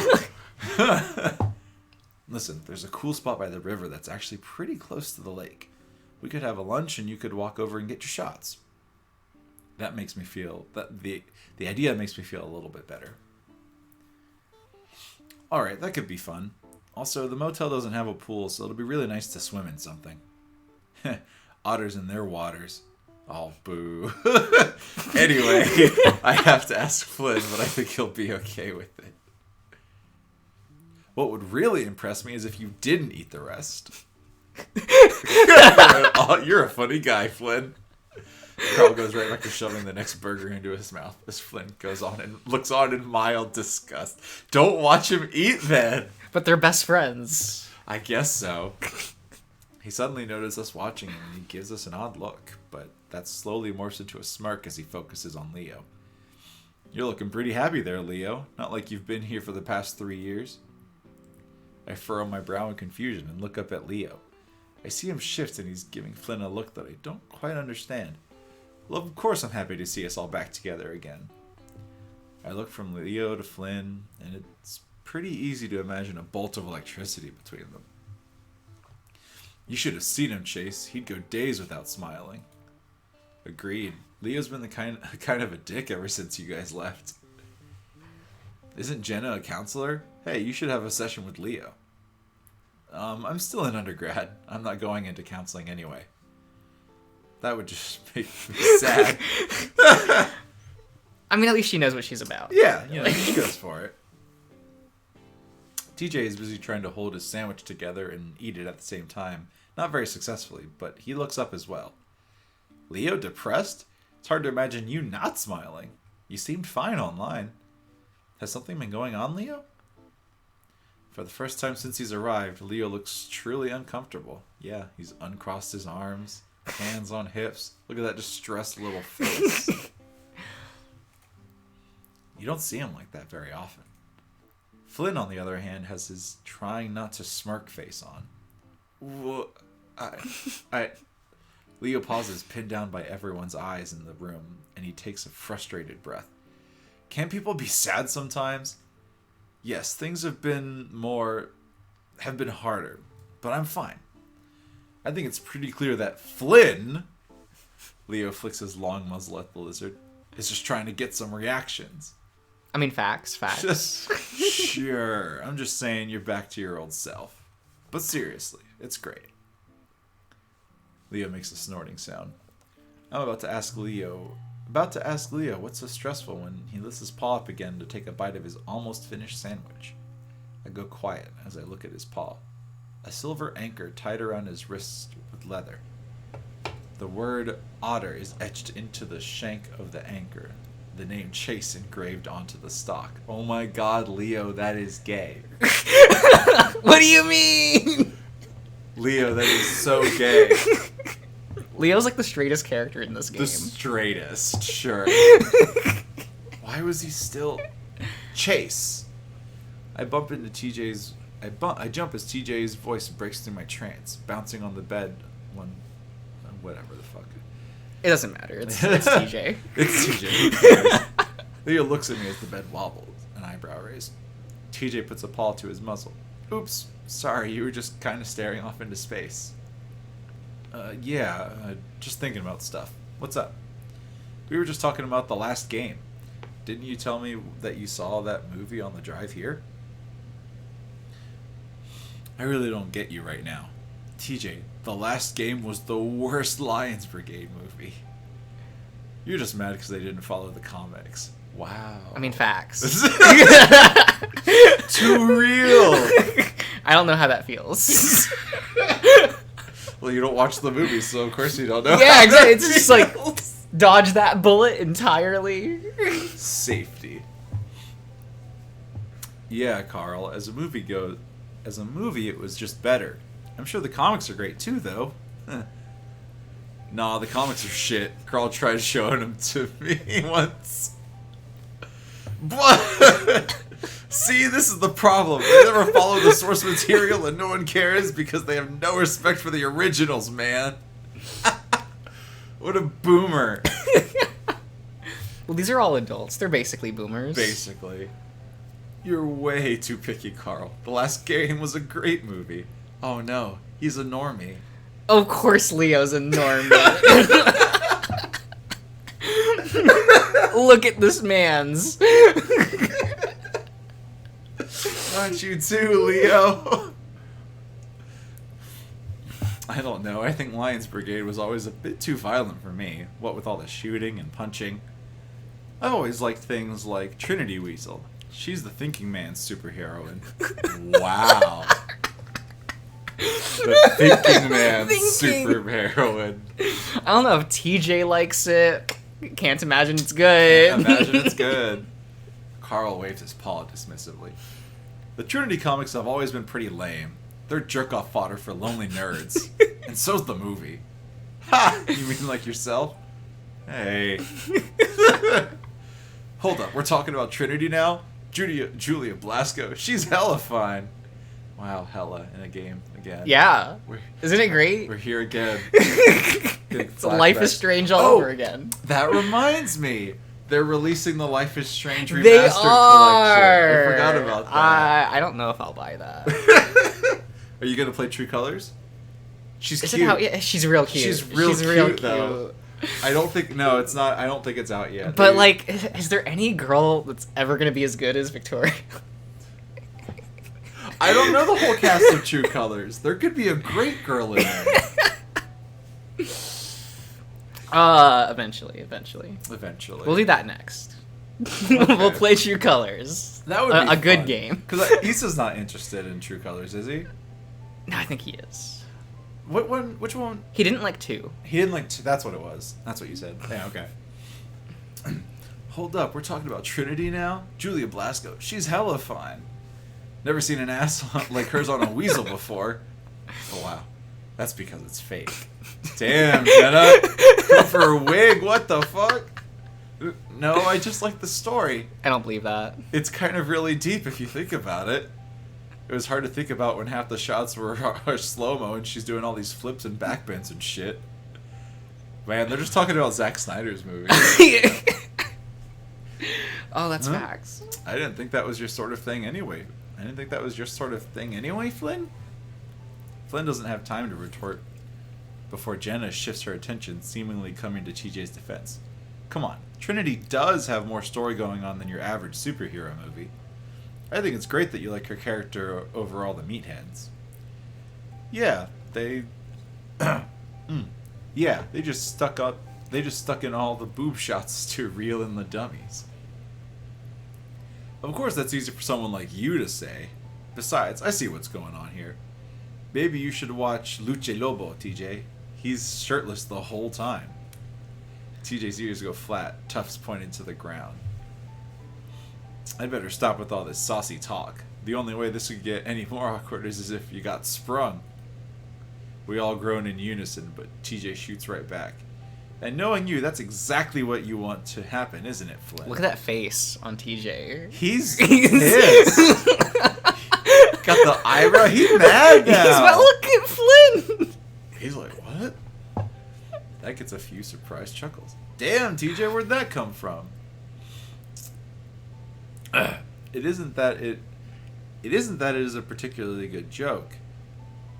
Listen, there's a cool spot by the river that's actually pretty close to the lake. We could have a lunch and you could walk over and get your shots. That makes me feel... the idea makes me feel a little bit better. Alright, that could be fun. Also, the motel doesn't have a pool, so it'll be really nice to swim in something. Otters in their waters. Oh, boo. Anyway, I have to ask Flynn, but I think he'll be okay with it. What would really impress me is if you didn't eat the rest. You're a funny guy, Flynn. Carl goes right back to shoving the next burger into his mouth as Flynn goes on and looks on in mild disgust. Don't watch him eat, then. But they're best friends. I guess so. He suddenly notices us watching him and he gives us an odd look, but that slowly morphs into a smirk as he focuses on Leo. You're looking pretty happy there, Leo. Not like you've been here for the past 3 years. I furrow my brow in confusion and look up at Leo. I see him shift and he's giving Flynn a look that I don't quite understand. Well, of course I'm happy to see us all back together again. I look from Leo to Flynn, and it's pretty easy to imagine a bolt of electricity between them. You should have seen him, Chase. He'd go days without smiling. Agreed. Leo's been the kind of a dick ever since you guys left. Isn't Jenna a counselor? Hey, you should have a session with Leo. I'm still an undergrad. I'm not going into counseling anyway. That would just make me sad. I mean, at least she knows what she's about. Yeah, she goes for it. TJ is busy trying to hold his sandwich together and eat it at the same time. Not very successfully, but he looks up as well. Leo depressed? It's hard to imagine you not smiling. You seemed fine online. Has something been going on, Leo? For the first time since he's arrived, Leo looks truly uncomfortable. Yeah, he's uncrossed his arms, hands on hips. Look at that distressed little face. You don't see him like that very often. Flynn, on the other hand, has his trying not to smirk face on. Leo pauses, pinned down by everyone's eyes in the room, and he takes a frustrated breath. Can't people be sad sometimes? Yes, things have been harder, but I'm fine. I think it's pretty clear that Flynn, Leo flicks his long muzzle at the lizard, is just trying to get some reactions. I mean, facts. Sure. I'm just saying you're back to your old self. But seriously, it's great. Leo makes a snorting sound. I'm about to ask Leo what's so stressful when he lifts his paw up again to take a bite of his almost finished sandwich. I go quiet as I look at his paw. A silver anchor tied around his wrist with leather. The word otter is etched into the shank of the anchor. The name Chase engraved onto the stock. Oh my god, Leo, that is gay. What do you mean? Leo, that is so gay. Leo's like the straightest character in this game. The straightest, sure. Why was he still... Chase. I bump into TJ's... I jump as TJ's voice breaks through my trance, bouncing on the bed when... Whatever the fuck. It doesn't matter. It's TJ. It's TJ. Who cares? Leo looks at me as the bed wobbles, an eyebrow raised. TJ puts a paw to his muzzle. Oops, sorry, you were just kind of staring off into space. Just thinking about stuff. What's up? We were just talking about the last game. Didn't you tell me that you saw that movie on the drive here? I really don't get you right now. TJ, the last game was the worst Lions Brigade movie. You're just mad because they didn't follow the comics. Wow. I mean, facts. Too real. I don't know how that feels. Well, you don't watch the movie, so of course you don't know. Yeah, exactly. It's just like dodge that bullet entirely. Safety. Yeah, Carl. As a movie, it was just better. I'm sure the comics are great too, though. Nah, the comics are shit. Carl tried showing them to me once. But see, this is the problem. They never follow the source material and no one cares because they have no respect for the originals, man. What a boomer. Well, these are all adults. They're basically boomers. Basically. You're way too picky, Carl. The last game was a great movie. Oh no, he's a normie. Of course Leo's a normie. Look at this man's. Aren't you too, Leo? I don't know. I think Lions Brigade was always a bit too violent for me. What with all the shooting and punching. I've always liked things like Trinity Weasel. She's the thinking man's superheroine. Wow. The thinking man's superheroine. I don't know if TJ likes it. Can't imagine it's good. Can't imagine it's good. Carl waved his paw dismissively. The Trinity comics have always been pretty lame. They're jerk-off fodder for lonely nerds. And so's the movie. Ha! You mean like yourself? Hey. Hold up, we're talking about Trinity now? Julia Blasco, she's hella fine. Wow, hella in a game again. Yeah. Isn't it great? We're here again. It's Life is Strange all over again. That reminds me. They're releasing the Life is Strange remastered They collection. are. I forgot about that. I don't know if I'll buy that. Are you gonna play True Colors? She's Is cute. it how? Yeah, she's real cute. She's real cute, though. I don't think it's not. I don't think it's out yet. But like, is there any girl that's ever gonna be as good as Victoria? I don't know the whole cast of True Colors. There could be a great girl in there. Eventually. Eventually. We'll do that next. Okay. We'll play True Colors. That would be a good fun. game. Because Issa's not interested in True Colors, is he? No, I think he is. What one? Which one? He didn't like 2. He didn't like. That's what it was. That's what you said. Yeah. Okay. Hold up. We're talking about Trinity now. Julia Blasco. She's hella fine. Never seen an ass like hers on a weasel before. Oh wow. That's because it's fake. Damn, Jenna. Go for a wig. What the fuck? No, I just like the story. I don't believe that. It's kind of really deep if you think about it. It was hard to think about when half the shots were slow-mo and she's doing all these flips and backbends and shit. Man, they're just talking about Zack Snyder's movie. Oh, that's facts. I didn't think that was your sort of thing anyway. Flynn? Flynn doesn't have time to retort before Jenna shifts her attention, seemingly coming to TJ's defense. Come on, Trinity does have more story going on than your average superhero movie. I think it's great that you like her character over all the meatheads. Yeah, they just stuck in all the boob shots to reel in the dummies. Of course that's easy for someone like you to say. Besides, I see what's going on here. Maybe you should watch Luce Lobo, TJ. He's shirtless the whole time. TJ's ears go flat, tufts pointed to the ground. I'd better stop with all this saucy talk. The only way this could get any more awkward is if you got sprung. We all groan in unison, but TJ shoots right back. And knowing you, that's exactly what you want to happen, isn't it, Flynn? Look at that face on TJ. He's pissed. Got the eyebrow. He's mad now. He's about, look at Flynn. He's like, what? That gets a few surprised chuckles. Damn, TJ, where'd that come from? It isn't that it is a particularly good joke.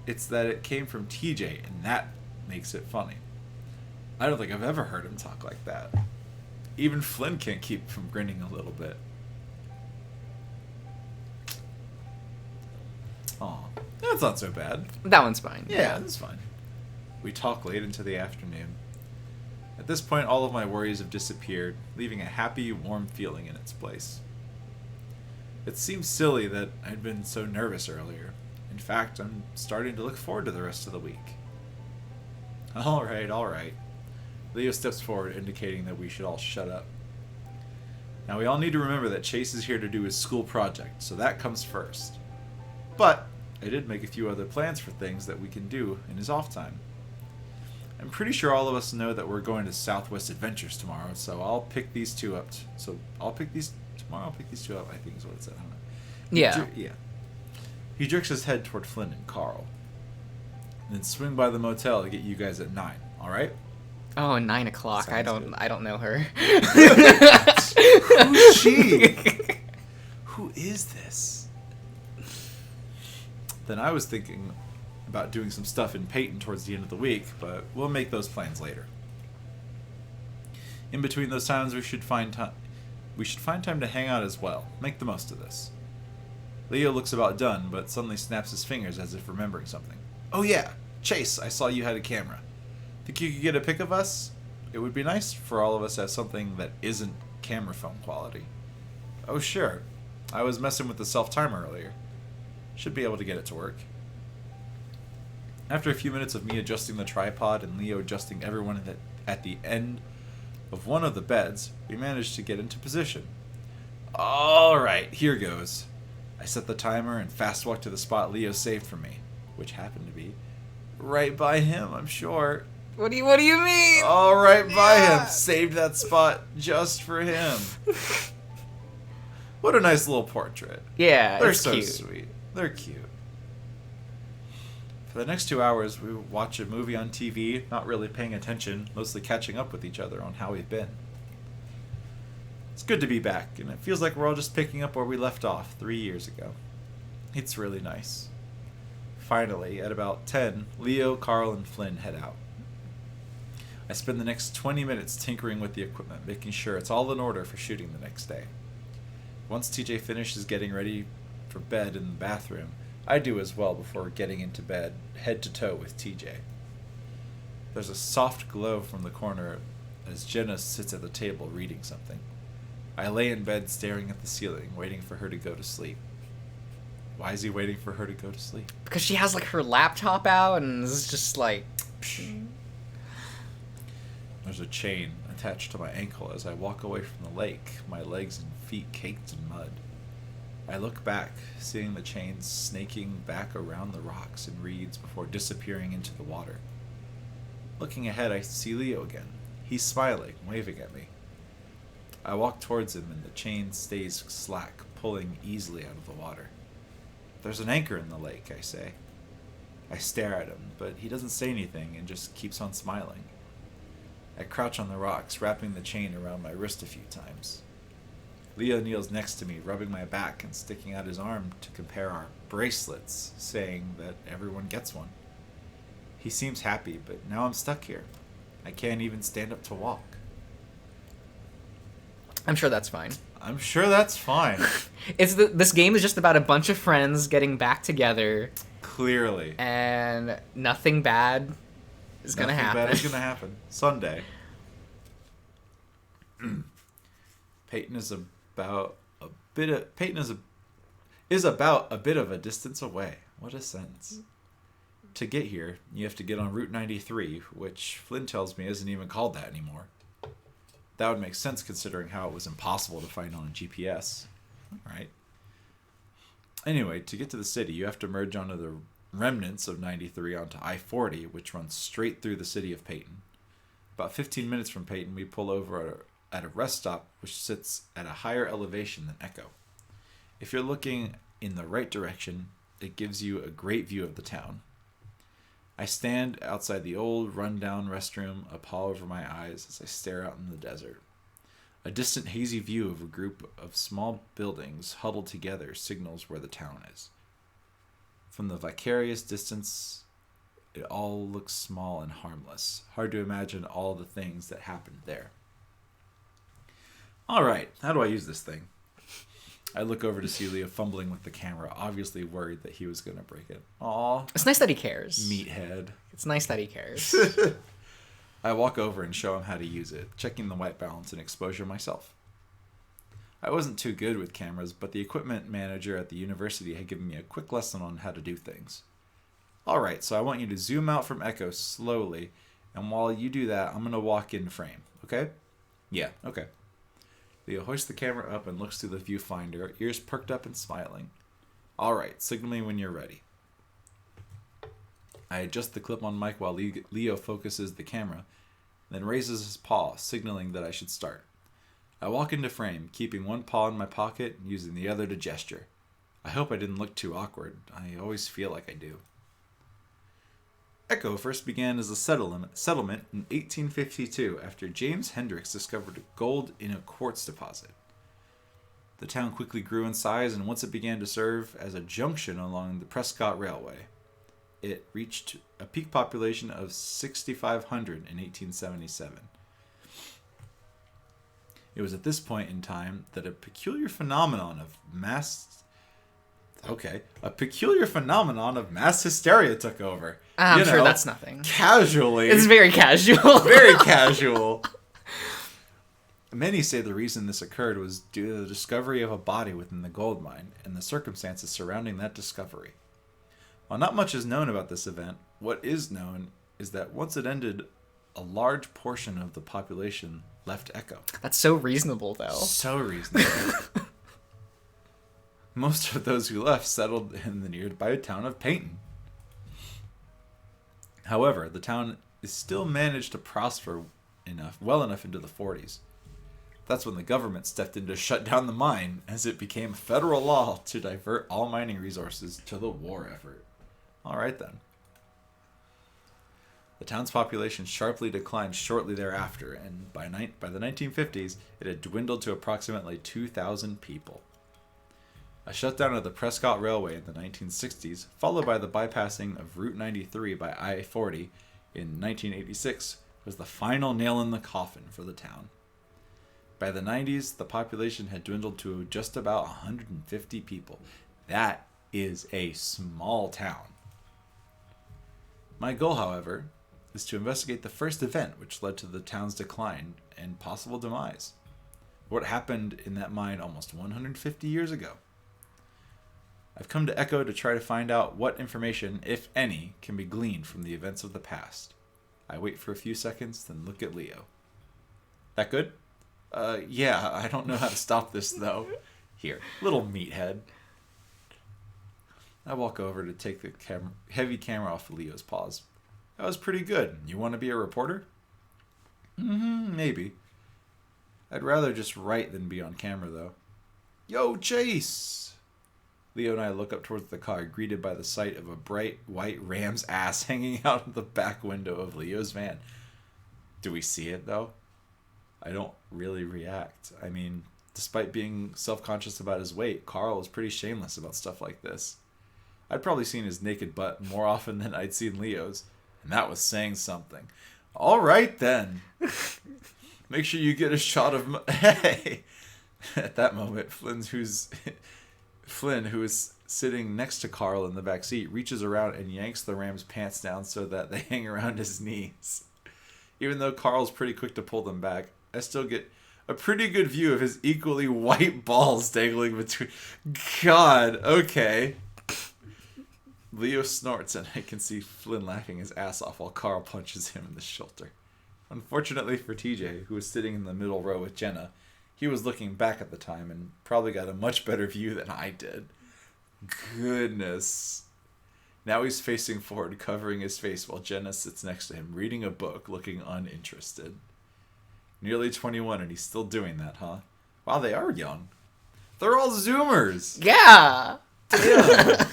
It's that it came from TJ, and that makes it funny. I don't think I've ever heard him talk like that. Even Flynn can't keep from grinning a little bit. Aw, that's not so bad. That one's fine. Yeah, that's fine. We talk late into the afternoon. At this point, all of my worries have disappeared, leaving a happy, warm feeling in its place. It seems silly that I'd been so nervous earlier. In fact, I'm starting to look forward to the rest of the week. All right. Leo steps forward, indicating that we should all shut up. Now, we all need to remember that Chase is here to do his school project, so that comes first. But I did make a few other plans for things that we can do in his off time. I'm pretty sure all of us know that we're going to Southwest Adventures tomorrow, so I'll pick these two up. I'll pick these up, I think is what it said. I don't know. Yeah. He jerks his head toward Flynn and Carl. And then swing by the motel to get you guys at 9, alright? Oh, 9 o'clock. Sounds good. I don't know her. Who's she? Who is this? Then I was thinking about doing some stuff in Peyton towards the end of the week, but we'll make those plans later. In between those times, we should find time to hang out as well. Make the most of this. Leo looks about done, but suddenly snaps his fingers as if remembering something. Oh yeah, Chase, I saw you had a camera. Think you could get a pic of us? It would be nice for all of us to have something that isn't camera film quality. Oh sure, I was messing with the self-timer earlier. Should be able to get it to work. After a few minutes of me adjusting the tripod and Leo adjusting everyone at the end of one of the beds, we managed to get into position. Alright, here goes. I set the timer and fast walked to the spot Leo saved for me, which happened to be right by him, I'm sure. What do you mean? All right by him. Saved that spot just for him. What a nice little portrait. Yeah, They're it's so cute. sweet. They're cute. For the next 2 hours, we watch a movie on TV, not really paying attention, mostly catching up with each other on how we've been. It's good to be back, and it feels like we're all just picking up where we left off 3 years ago. It's really nice. Finally, at about 10, Leo, Carl, and Flynn head out. I spend the next 20 minutes tinkering with the equipment, making sure it's all in order for shooting the next day. Once TJ finishes getting ready for bed in the bathroom, I do as well before getting into bed, head to toe with TJ. There's a soft glow from the corner as Jenna sits at the table reading something. I lay in bed staring at the ceiling, waiting for her to go to sleep. Why is he waiting for her to go to sleep? Because she has like her laptop out and is just like... There's a chain attached to my ankle as I walk away from the lake, my legs and feet caked in mud. I look back, seeing the chain snaking back around the rocks and reeds before disappearing into the water. Looking ahead, I see Leo again. He's smiling, waving at me. I walk towards him and the chain stays slack, pulling easily out of the water. There's an anchor in the lake, I say. I stare at him, but he doesn't say anything and just keeps on smiling. I crouch on the rocks, wrapping the chain around my wrist a few times. Leo kneels next to me, rubbing my back and sticking out his arm to compare our bracelets, saying that everyone gets one. He seems happy, but now I'm stuck here. I can't even stand up to walk. I'm sure that's fine. I'm sure that's fine. This game is just about a bunch of friends getting back together. Clearly. And nothing bad is going to happen. Nothing bad is going to happen. Sunday. Peyton is about a bit of a distance away. What a sentence. To get here, you have to get on Route 93, which Flynn tells me isn't even called that anymore. That would make sense considering how it was impossible to find on a GPS. Right? Anyway, to get to the city, you have to merge onto the remnants of 93 onto I-40, which runs straight through the city of Peyton. About 15 minutes from Peyton, we pull over at a rest stop which sits at a higher elevation than Echo. If you're looking in the right direction, it gives you a great view of the town. I stand outside the old, run-down restroom, a pall over my eyes as I stare out in the desert. A distant, hazy view of a group of small buildings huddled together signals where the town is. From the vicarious distance, it all looks small and harmless. Hard to imagine all the things that happened there. All right, how do I use this thing? I look over to see Leo fumbling with the camera, obviously worried that he was going to break it. Aw. It's nice that he cares. Meathead. It's nice that he cares. I walk over and show him how to use it, checking the white balance and exposure myself. I wasn't too good with cameras, but the equipment manager at the university had given me a quick lesson on how to do things. Alright, so I want you to zoom out from Echo slowly, and while you do that, I'm going to walk in frame, okay? Yeah, okay. Leo hoists the camera up and looks through the viewfinder, ears perked up and smiling. Alright, signal me when you're ready. I adjust the clip-on mic while Leo focuses the camera, then raises his paw, signaling that I should start. I walk into frame, keeping one paw in my pocket and using the other to gesture. I hope I didn't look too awkward. I always feel like I do. Echo first began as a settlement in 1852 after James Hendricks discovered gold in a quartz deposit. The town quickly grew in size, and once it began to serve as a junction along the Prescott Railway, it reached a peak population of 6,500 in 1877. It was at this point in time that a peculiar phenomenon of mass hysteria took over. I'm sure that's nothing. Casually. It's very casual. Very casual. Many say the reason this occurred was due to the discovery of a body within the gold mine and the circumstances surrounding that discovery. While not much is known about this event, what is known is that once it ended, a large portion of the population left Echo. That's so reasonable, though. So reasonable. Most of those who left settled in the nearby town of Peyton. However, the town is still managed to prosper well enough into the 40s. That's when the government stepped in to shut down the mine, as it became federal law to divert all mining resources to the war effort. All right then. The town's population sharply declined shortly thereafter, and by the 1950s, it had dwindled to approximately 2,000 people. A shutdown of the Prescott Railway in the 1960s, followed by the bypassing of Route 93 by I-40 in 1986, was the final nail in the coffin for the town. By the 90s, the population had dwindled to just about 150 people. That is a small town. My goal, however, is to investigate the first event which led to the town's decline and possible demise. What happened in that mine almost 150 years ago. I've come to Echo to try to find out what information, if any, can be gleaned from the events of the past. I wait for a few seconds, then look at Leo. That good? Yeah, I don't know how to stop this, though. Here, little meathead. I walk over to take the heavy camera off of Leo's paws. That was pretty good. You want to be a reporter? Maybe. I'd rather just write than be on camera, though. Yo, Chase! Leo and I look up towards the car, greeted by the sight of a bright white ram's ass hanging out of the back window of Leo's van. Do we see it, though? I don't really react. I mean, despite being self-conscious about his weight, Carl is pretty shameless about stuff like this. I'd probably seen his naked butt more often than I'd seen Leo's, and that was saying something. All right, then. Make sure you get a shot of... Hey! At that moment, Flynn, who is sitting next to Carl in the back seat, reaches around and yanks the ram's pants down so that they hang around his knees. Even though Carl's pretty quick to pull them back, I still get a pretty good view of his equally white balls dangling between... God, okay. Leo snorts, and I can see Flynn laughing his ass off while Carl punches him in the shoulder. Unfortunately for TJ, who was sitting in the middle row with Jenna, he was looking back at the time and probably got a much better view than I did. Goodness. Now he's facing forward, covering his face while Jenna sits next to him, reading a book, looking uninterested. Nearly 21, and he's still doing that, huh? Wow, they are young. They're all Zoomers! Yeah! Damn!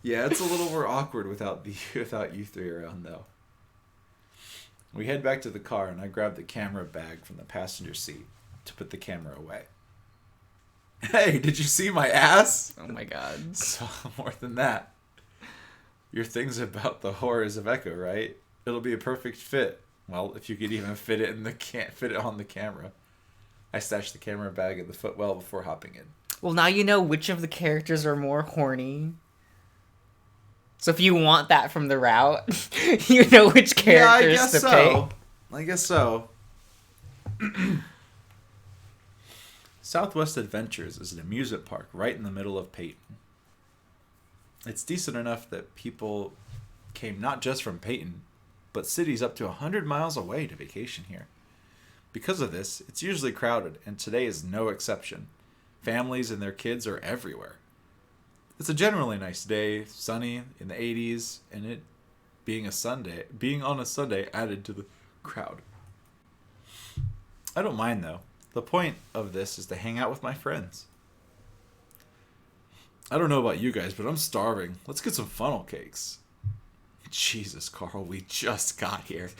Yeah, it's a little more awkward without you three around, though. We head back to the car, and I grab the camera bag from the passenger seat to put the camera away. Hey, did you see my ass? Oh my god. So, more than that. Your thing's about the horrors of Echo, right? It'll be a perfect fit. Well, if you could even fit it on the camera. I stashed the camera bag in the footwell before hopping in. Well, now you know which of the characters are more horny. So if you want that from the route, you know which characters to pick. I guess so. Southwest Adventures is an amusement park right in the middle of Peyton. It's decent enough that people came not just from Peyton, but cities up to 100 miles away to vacation here. Because of this, it's usually crowded, and today is no exception. Families and their kids are everywhere. It's a generally nice day, sunny, in the 80s, and it being on a Sunday added to the crowd. I don't mind, though. The point of this is to hang out with my friends. I don't know about you guys, but I'm starving. Let's get some funnel cakes. Jesus, Carl, we just got here.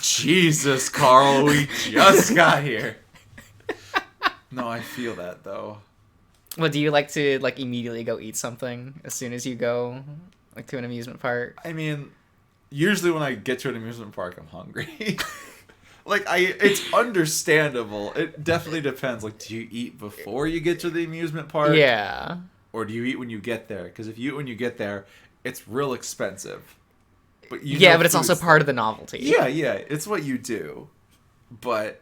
Jesus, Carl, we just got here. No, I feel that, though. Well, do you like to immediately go eat something as soon as you go to an amusement park? I mean, usually when I get to an amusement park, I'm hungry. It's understandable. It definitely depends. Do you eat before you get to the amusement park? Yeah. Or do you eat when you get there? Because if you eat when you get there, it's real expensive. But but it's also part of the novelty. Yeah, it's what you do. But,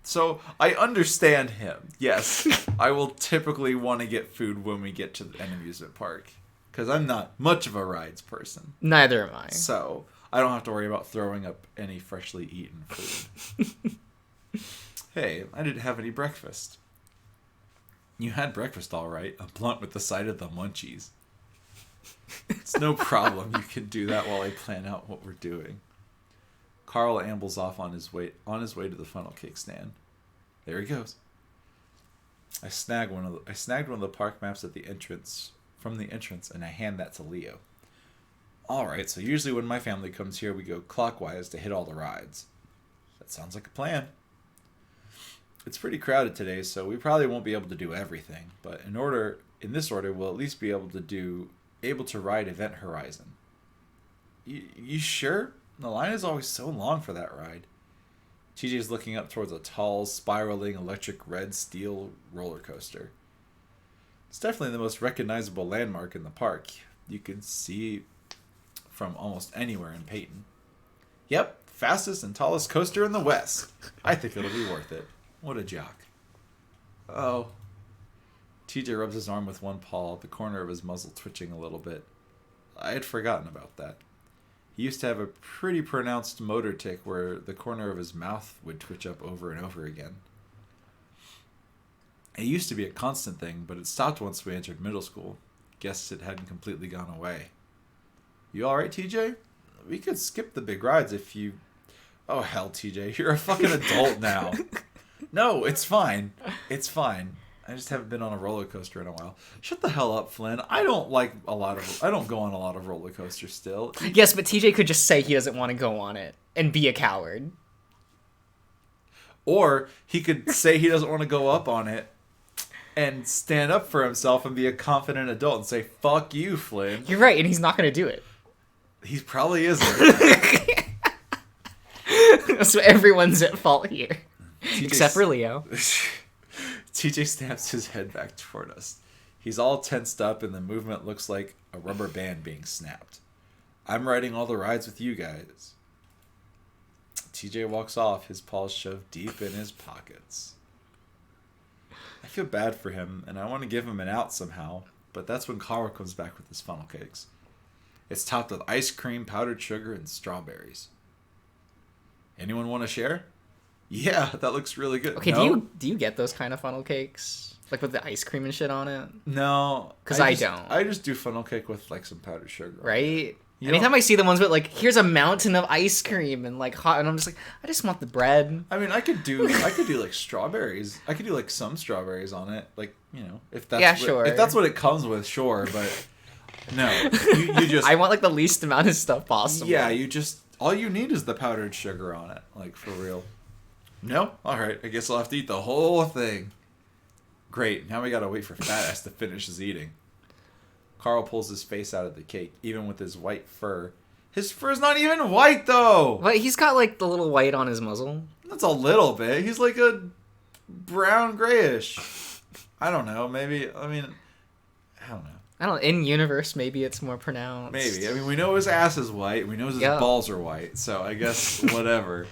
So, I understand him. Yes, I will typically want to get food when we get to an amusement park. Because I'm not much of a rides person. Neither am I. So, I don't have to worry about throwing up any freshly eaten food. Hey, I didn't have any breakfast. You had breakfast all right. A blunt with the side of the munchies. It's no problem. You can do that while I plan out what we're doing. Carl ambles off on his way to the funnel cake stand. There he goes. I snagged one of the park maps from the entrance, and I hand that to Leo. All right, so usually when my family comes here, we go clockwise to hit all the rides. That sounds like a plan. It's pretty crowded today, so we probably won't be able to do everything. But in this order, we'll at least be able to ride Event Horizon. You sure? The line is always so long for that ride. TJ's looking up towards a tall, spiraling electric red steel roller coaster. It's definitely the most recognizable landmark in the park. You can see from almost anywhere in Peyton. Yep, fastest and tallest coaster in the West. I think it'll be worth it. What a jock. Oh. TJ rubs his arm with one paw, the corner of his muzzle twitching a little bit. I had forgotten about that. He used to have a pretty pronounced motor tic where the corner of his mouth would twitch up over and over again. It used to be a constant thing, but it stopped once we entered middle school. Guess it hadn't completely gone away. You alright, TJ? We could skip the big rides if you... Oh, hell, TJ. You're a fucking adult now. No, it's fine. It's fine. I just haven't been on a roller coaster in a while. Shut the hell up, Flynn. I don't go on a lot of roller coasters still. Yes, but TJ could just say he doesn't want to go on it and be a coward. Or he could say he doesn't want to go up on it and stand up for himself and be a confident adult and say, fuck you, Flynn. You're right, and he's not going to do it. He probably isn't. So everyone's at fault here. Except for Leo. TJ snaps his head back toward us. He's all tensed up and the movement looks like a rubber band being snapped. I'm riding all the rides with you guys. TJ walks off, his paws shoved deep in his pockets. I feel bad for him, and I want to give him an out somehow, but that's when Carl comes back with his funnel cakes. It's topped with ice cream, powdered sugar, and strawberries. Anyone want to share? Yeah, that looks really good. Okay, no? do you get those kind of funnel cakes? Like with the ice cream and shit on it? No. Because I don't. I just do funnel cake with like some powdered sugar. Right? Anytime I see the ones with like, here's a mountain of ice cream and like hot, and I'm just like, I just want the bread. I mean, I could do like strawberries. I could do like some strawberries on it, like, you know, if that's if that's what it comes with, sure. But no, you just. I want like the least amount of stuff possible. Yeah, all you need is the powdered sugar on it, like for real. No, all right. I guess I'll have to eat the whole thing. Great. Now we gotta wait for Fat Ass to finish his eating. Carl pulls his face out of the cake, even with his white fur. His fur's not even white, though! But he's got, like, the little white on his muzzle. That's a little bit. He's like a brown grayish. I don't know. Maybe, I mean, I don't know. In universe, maybe it's more pronounced. Maybe. I mean, we know his ass is white. We know his balls are white. So I guess whatever.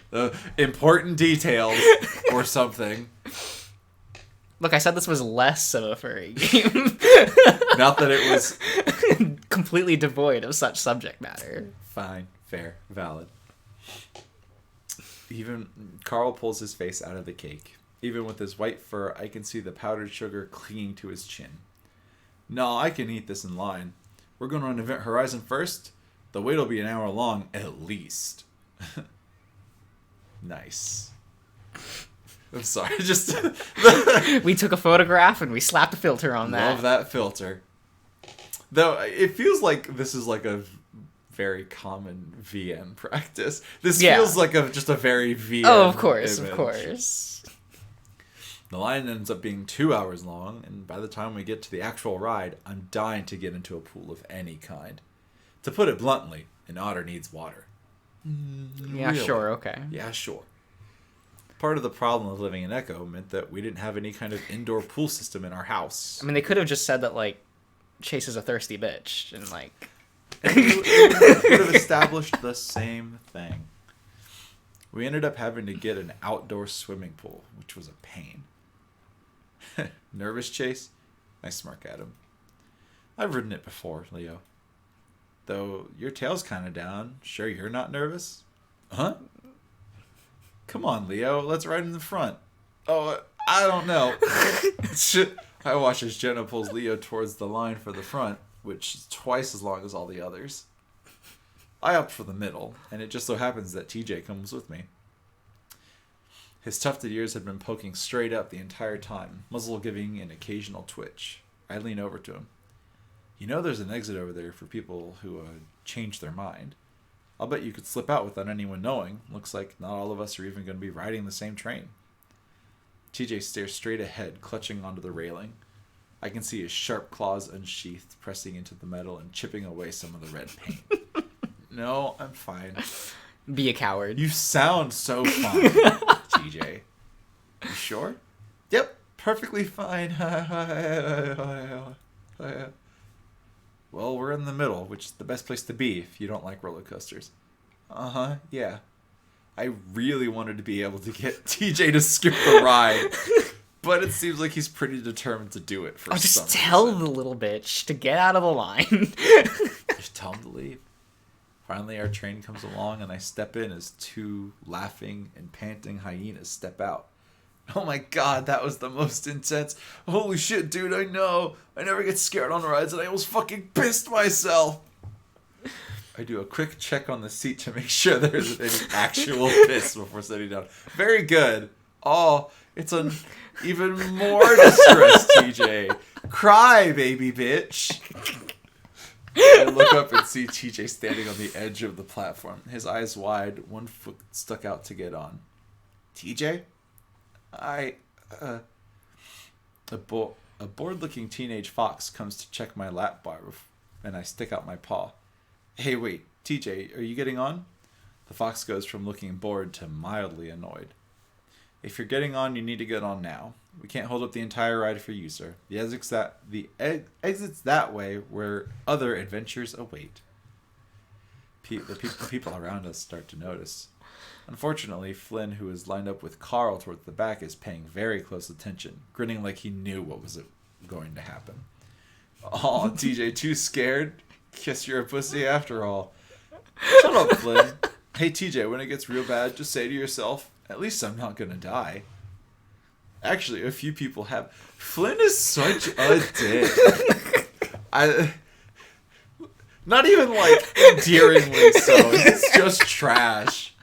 Important details or something. Look, I said this was less of a furry game. Not that it was completely devoid of such subject matter. Fine, fair, valid. Even Carl pulls his face out of the cake. Even with his white fur, I can see the powdered sugar clinging to his chin. No, I can eat this in line. We're going on Event Horizon first. The wait'll be an hour long, at least. Nice. I'm sorry, just... We took a photograph and we slapped a filter on that. Love that filter. Though, it feels like this is like a very common VN practice. This feels like just a very VN of course, image. Of course. The line ends up being 2 hours long, and by the time we get to the actual ride, I'm dying to get into a pool of any kind. To put it bluntly, an otter needs water. Yeah, really? Sure, okay. Yeah, sure. Part of the problem of living in Echo meant that we didn't have any kind of indoor pool system in our house. I mean, they could have just said that, like, Chase is a thirsty bitch, and, like... We could have established the same thing. We ended up having to get an outdoor swimming pool, which was a pain. Nervous, Chase? I smirk at him. I've ridden it before, Leo. Though your tail's kind of down. Sure you're not nervous? Huh? Come on, Leo. Let's ride in the front. Oh, I don't know. I watch as Jenna pulls Leo towards the line for the front, which is twice as long as all the others. I opt for the middle, and it just so happens that TJ comes with me. His tufted ears had been poking straight up the entire time, muzzle giving an occasional twitch. I lean over to him. You know there's an exit over there for people who change their mind. I'll bet you could slip out without anyone knowing. Looks like not all of us are even going to be riding the same train. TJ stares straight ahead, clutching onto the railing. I can see his sharp claws unsheathed, pressing into the metal and chipping away some of the red paint. No, I'm fine. Be a coward. You sound so fine, TJ. You sure? Yep, perfectly fine. Well, we're in the middle, which is the best place to be if you don't like roller coasters. Uh-huh, yeah. I really wanted to be able to get TJ to skip the ride, but it seems like he's pretty determined to do it for some reason. Just tell the little bitch to get out of the line. Just tell him to leave. Finally, our train comes along, and I step in as two laughing and panting hyenas step out. Oh my god, that was the most intense. Holy shit, dude, I know. I never get scared on rides, and I almost fucking pissed myself. I do a quick check on the seat to make sure there isn't any actual piss before sitting down. Very good. Oh, it's an even more distress, TJ. Cry, baby bitch. I look up and see TJ standing on the edge of the platform, his eyes wide, one foot stuck out to get on. TJ? A bored-looking teenage fox comes to check my lap bar, and I stick out my paw. Hey, wait, TJ, are you getting on? The fox goes from looking bored to mildly annoyed. If you're getting on, you need to get on now. We can't hold up the entire ride for you, sir. The exit's that way where other adventures await. The people around us start to notice. Unfortunately, Flynn, who is lined up with Carl towards the back, is paying very close attention, grinning like he knew what was going to happen. Aw, TJ, too scared? Guess you're a pussy after all. Shut up, Flynn. Hey, TJ, when it gets real bad, just say to yourself, at least I'm not gonna die. Actually, a few people have. Flynn is such a dick. Not even, like, endearingly so. He's just trash.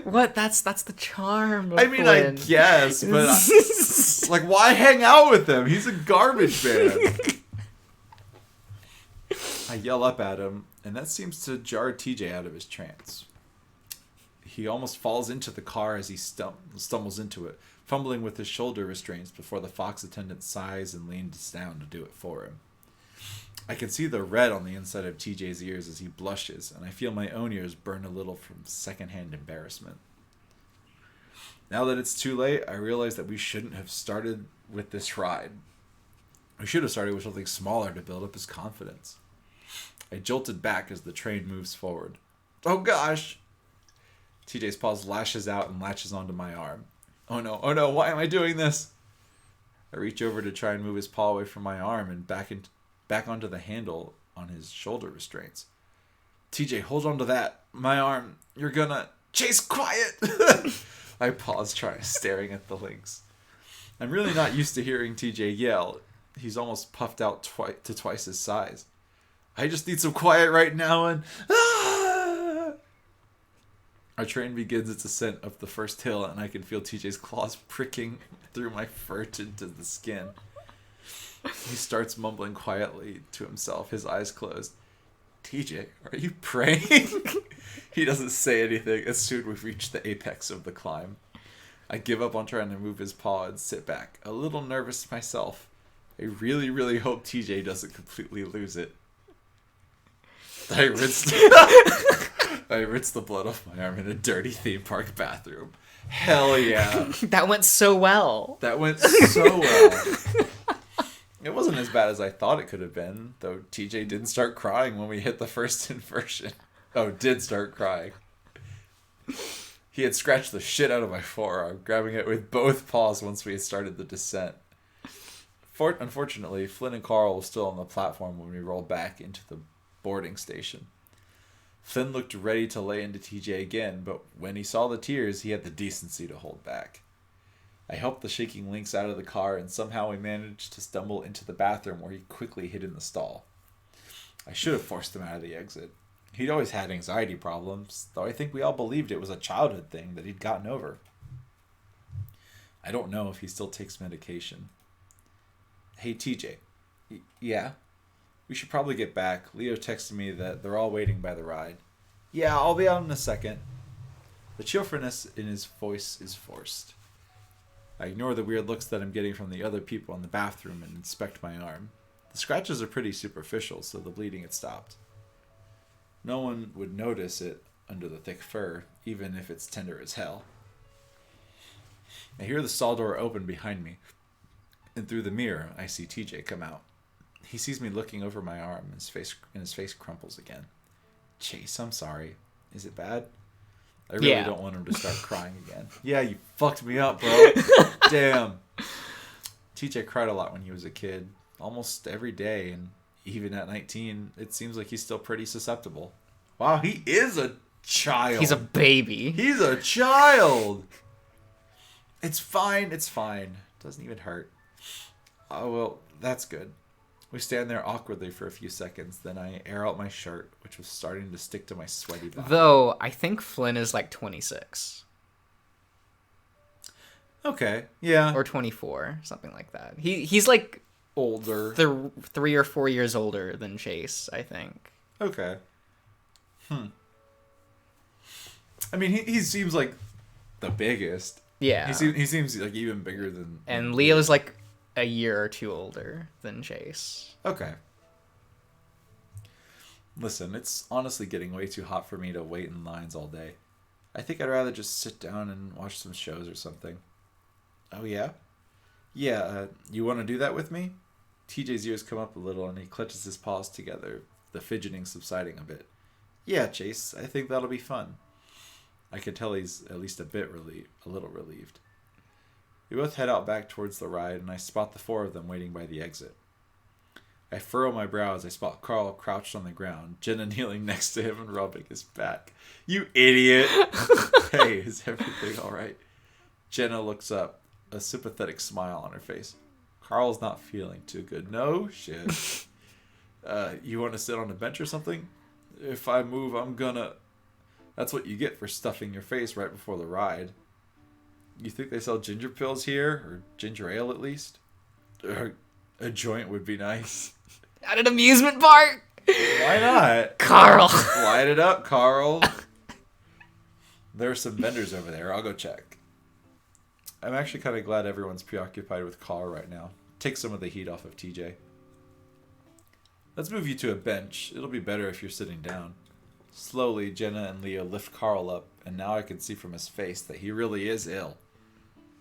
What? That's the charm of I mean, Flynn. I guess, but, like, why hang out with him? He's a garbage man. I yell up at him, and that seems to jar TJ out of his trance. He almost falls into the car as he stumbles into it, fumbling with his shoulder restraints before the Fox attendant sighs and leans down to do it for him. I can see the red on the inside of TJ's ears as he blushes, and I feel my own ears burn a little from secondhand embarrassment. Now that it's too late, I realize that we shouldn't have started with this ride. We should have started with something smaller to build up his confidence. I jolted back as the train moves forward. Oh gosh! TJ's paws lashes out and latches onto my arm. Oh no, why am I doing this? I reach over to try and move his paw away from my arm and back onto the handle on his shoulder restraints. TJ, hold on to that. My arm. You're gonna... Chase, quiet! I pause, staring at the links. I'm really not used to hearing TJ yell. He's almost puffed out to twice his size. I just need some quiet right now and... Ah! Our train begins its ascent up the first hill, and I can feel TJ's claws pricking through my fur into the skin. He starts mumbling quietly to himself, his eyes closed. TJ, are you praying? He doesn't say anything as soon as we've reached the apex of the climb. I give up on trying to move his paw and sit back, a little nervous myself. I really, really hope TJ doesn't completely lose it. I rinse the blood off my arm in a dirty theme park bathroom. Hell yeah. That went so well. That went so well. It wasn't as bad as I thought it could have been, though TJ didn't start crying when we hit the first inversion. Oh, did start crying. He had scratched the shit out of my forearm, grabbing it with both paws once we had started the descent. Unfortunately, Flynn and Carl were still on the platform when we rolled back into the boarding station. Flynn looked ready to lay into TJ again, but when he saw the tears, he had the decency to hold back. I helped the shaking Lynx out of the car, and somehow we managed to stumble into the bathroom where he quickly hid in the stall. I should have forced him out of the exit. He'd always had anxiety problems, though I think we all believed it was a childhood thing that he'd gotten over. I don't know if he still takes medication. Hey, TJ. Yeah? We should probably get back. Leo texted me that they're all waiting by the ride. Yeah, I'll be out in a second. The cheerfulness in his voice is forced. I ignore the weird looks that I'm getting from the other people in the bathroom and inspect my arm. The scratches are pretty superficial, so the bleeding had stopped. No one would notice it under the thick fur, even if it's tender as hell. I hear the stall door open behind me, and through the mirror, I see TJ come out. He sees me looking over my arm, and his face crumples again. Chase, I'm sorry. Is it bad? I really don't want him to start crying again. Yeah, you fucked me up, bro. Damn. TJ cried a lot when he was a kid. Almost every day, and even at 19, it seems like he's still pretty susceptible. Wow, he is a child. He's a baby. He's a child. It's fine. Doesn't even hurt. Oh, well, that's good. We stand there awkwardly for a few seconds, then I air out my shirt, which was starting to stick to my sweaty body. Though, I think Flynn is like 26. Okay, yeah. Or 24, something like that. He's like... older. 3 or 4 years older than Chase, I think. Okay. I mean, he seems like the biggest. Yeah. He seems like even bigger than... And Leo's like a year or two older than Chase. Okay. Listen, it's honestly getting way too hot for me to wait in lines all day. I think I'd rather just sit down and watch some shows or something. Oh, yeah? Yeah, you want to do that with me? TJ's ears come up a little and he clutches his paws together, the fidgeting subsiding a bit. Yeah, Chase, I think that'll be fun. I can tell he's at least a little relieved. We both head out back towards the ride, and I spot the 4 of them waiting by the exit. I furrow my brow as I spot Carl crouched on the ground, Jenna kneeling next to him and rubbing his back. You idiot! Hey, is everything alright? Jenna looks up. a sympathetic smile on her face. Carl's not feeling too good. No shit. You want to sit on a bench or something? If I move, I'm gonna... That's what you get for stuffing your face right before the ride. You think they sell ginger pills here? Or ginger ale, at least? A joint would be nice. At an amusement park? Why not? Carl. Light it up, Carl. There are some vendors over there. I'll go check. I'm actually kind of glad everyone's preoccupied with Carl right now. Take some of the heat off of TJ. Let's move you to a bench. It'll be better if you're sitting down. Slowly, Jenna and Leo lift Carl up, and now I can see from his face that he really is ill.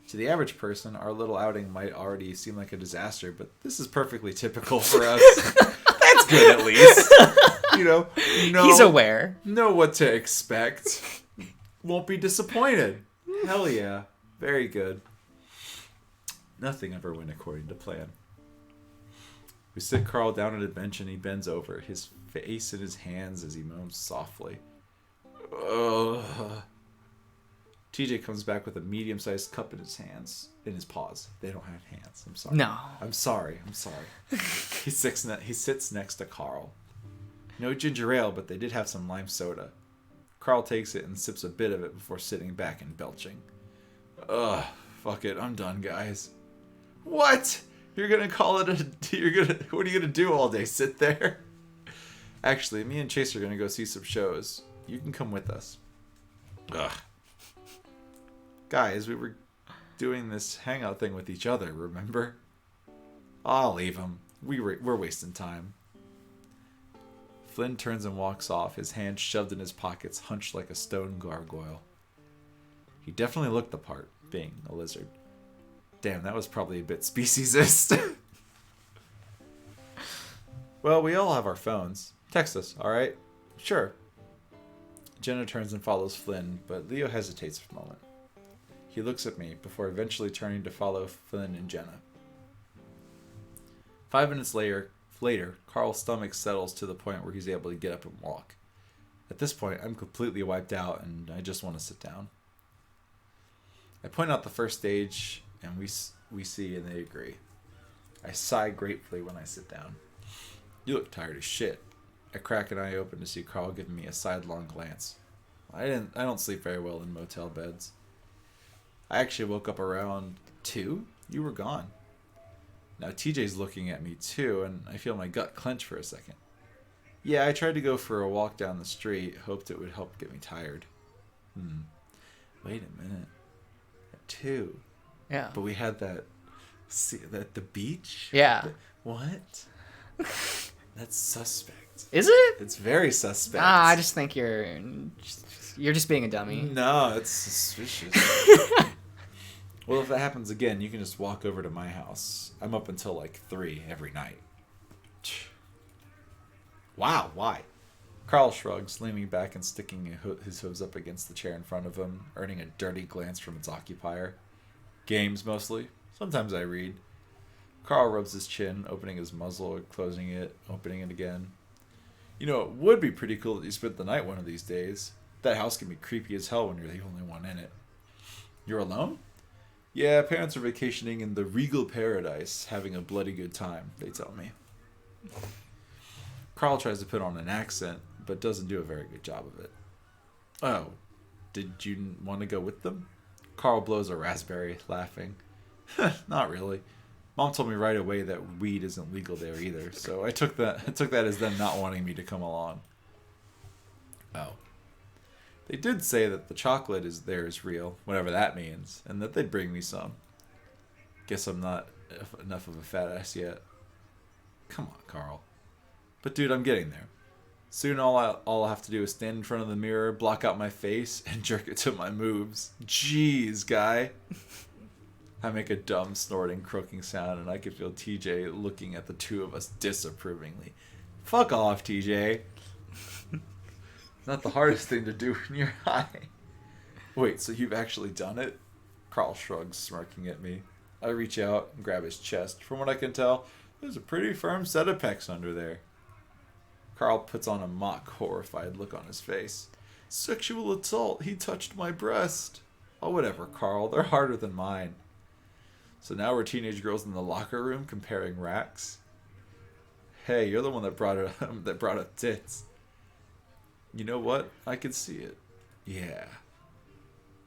To the average person, our little outing might already seem like a disaster, but this is perfectly typical for us. That's good, at least. You know, He's aware. Know what to expect. Won't be disappointed. Hell yeah. Very good. Nothing ever went according to plan. We sit Carl down at a bench and he bends over, his face in his hands as he moans softly. Ugh. TJ comes back with a medium-sized cup in his hands, in his paws. They don't have hands. I'm sorry. No. I'm sorry. He sits next to Carl. No ginger ale, but they did have some lime soda. Carl takes it and sips a bit of it before sitting back and belching. Ugh, fuck it. I'm done, guys. What? You're gonna call it what are you gonna do all day? Sit there? Actually, me and Chase are gonna go see some shows. You can come with us. Ugh. Guys, we were doing this hangout thing with each other, remember? I'll leave him. We're wasting time. Flynn turns and walks off, his hands shoved in his pockets, hunched like a stone gargoyle. He definitely looked the part, being a lizard. Damn, that was probably a bit speciesist. Well, we all have our phones. Text us, alright? Sure. Jenna turns and follows Flynn, but Leo hesitates for a moment. He looks at me before eventually turning to follow Flynn and Jenna. 5 minutes later, Carl's stomach settles to the point where he's able to get up and walk. At this point, I'm completely wiped out and I just want to sit down. I point out the first stage and we see and they agree. I sigh gratefully when I sit down. You look tired as shit. I crack an eye open to see Carl giving me a sidelong glance. I don't sleep very well in motel beds. I actually woke up around 2. You were gone. Now TJ's looking at me too, and I feel my gut clench for a second. Yeah, I tried to go for a walk down the street, hoped it would help get me tired. Wait a minute. At 2. Yeah. But we had that the beach? Yeah. What? That's suspect. Is it? It's very suspect. I just think you're just being a dummy. No, it's suspicious. Well, if that happens again, you can just walk over to my house. I'm up until like 3 every night. Wow, why? Carl shrugs, leaning back and sticking his hooves up against the chair in front of him, earning a dirty glance from its occupier. Games, mostly. Sometimes I read. Carl rubs his chin, opening his muzzle, closing it, opening it again. You know, it would be pretty cool that you spent the night one of these days. That house can be creepy as hell when you're the only one in it. You're alone? Yeah, parents are vacationing in the regal paradise, having a bloody good time, they tell me. Carl tries to put on an accent, but doesn't do a very good job of it. Oh, did you want to go with them? Carl blows a raspberry, laughing. Not really. Mom told me right away that weed isn't legal there either, so I took that as them not wanting me to come along. Oh. They did say that the chocolate is real, whatever that means, and that they'd bring me some. Guess I'm not enough of a fat ass yet. Come on, Carl. But dude, I'm getting there. Soon all I'll have to do is stand in front of the mirror, block out my face, and jerk it to my moves. Jeez, guy. I make a dumb, snorting, croaking sound, and I can feel TJ looking at the two of us disapprovingly. Fuck off, TJ. Not the hardest thing to do when you're high. Wait, so you've actually done it? Carl shrugs, smirking at me. I reach out and grab his chest. From what I can tell, there's a pretty firm set of pecs under there. Carl puts on a mock, horrified look on his face. Sexual assault. He touched my breast. Oh, whatever, Carl. They're harder than mine. So now we're teenage girls in the locker room comparing racks. Hey, you're the one that brought up tits. You know what? I can see it. Yeah.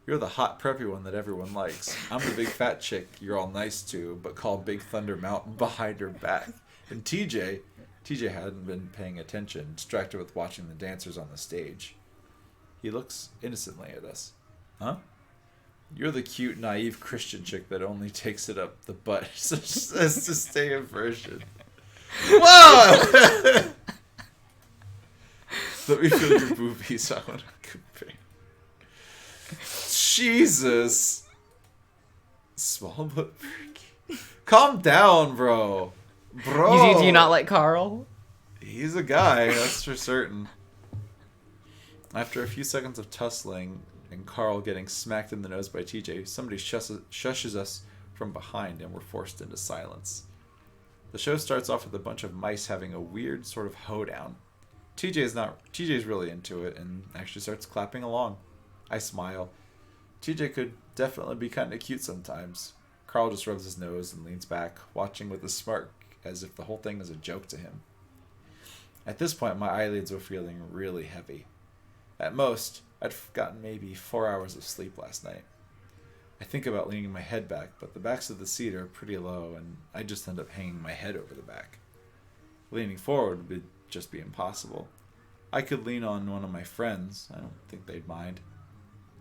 You're the hot preppy one that everyone likes. I'm the big fat chick you're all nice to, but call Big Thunder Mountain behind her back. And TJ hadn't been paying attention, distracted with watching the dancers on the stage. He looks innocently at us. Huh? You're the cute, naive Christian chick that only takes it up the butt as to stay a virgin. Whoa! Let me feel your boobies. I want to compare. Jesus. Small but freaky. Calm down, bro. Bro. Do you not like Carl? He's a guy, that's for certain. After a few seconds of tussling and Carl getting smacked in the nose by TJ, somebody shushes us from behind and we're forced into silence. The show starts off with a bunch of mice having a weird sort of hoedown. TJ's really into it and actually starts clapping along. I smile. TJ could definitely be kind of cute sometimes. Carl just rubs his nose and leans back, watching with a smirk as if the whole thing is a joke to him. At this point, my eyelids were feeling really heavy. At most, I'd gotten maybe 4 hours of sleep last night. I think about leaning my head back, but the backs of the seat are pretty low, and I just end up hanging my head over the back. Leaning forward would just be impossible. I could lean on one of my friends. I don't think they'd mind.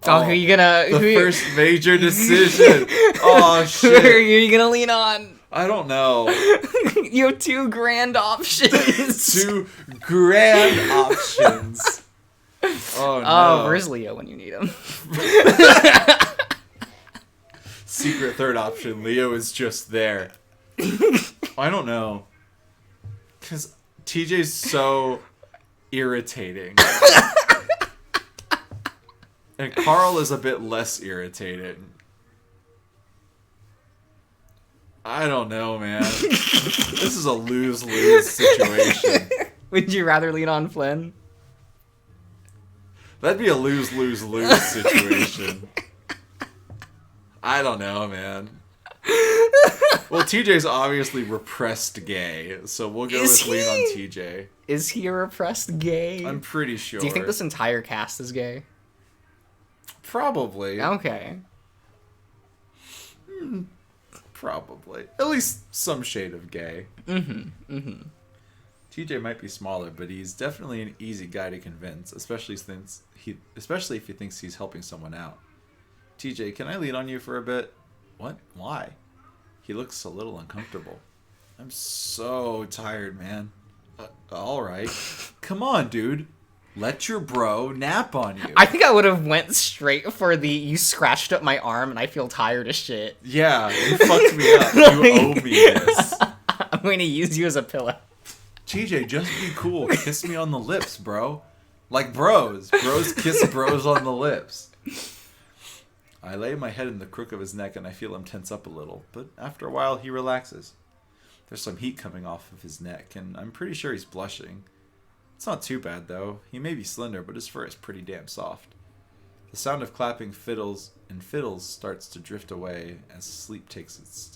Oh, who are you gonna... The first major decision. Oh, shit. Who are you gonna lean on? I don't know. You have 2 grand options. 2 grand options. Oh, no. Oh, where's Leo when you need him? Secret third option. Leo is just there. I don't know. Because TJ's so irritating. And Carl is a bit less irritating. I don't know, man. This is a lose-lose situation. Would you rather lean on Flynn? That'd be a lose-lose-lose situation. I don't know, man. Well, TJ's obviously repressed gay, so we'll go with lean on TJ. Is he a repressed gay? I'm pretty sure. Do you think this entire cast is gay? Probably. Okay. Probably. At least some shade of gay. Mm-hmm. Mm-hmm. TJ might be smaller, but he's definitely an easy guy to convince, especially if he thinks he's helping someone out. TJ, can I lean on you for a bit? What? Why? He looks a little uncomfortable. I'm so tired, man. All right. Come on, dude. Let your bro nap on you. I think I would have went straight for the you scratched up my arm and I feel tired as shit. Yeah, you fucked me up. You owe me this. I'm going to use you as a pillow. TJ, just be cool. Kiss me on the lips, bro. Like bros. Bros kiss bros on the lips. I lay my head in the crook of his neck and I feel him tense up a little, but after a while he relaxes. There's some heat coming off of his neck, and I'm pretty sure he's blushing. It's not too bad, though. He may be slender, but his fur is pretty damn soft. The sound of clapping fiddles starts to drift away as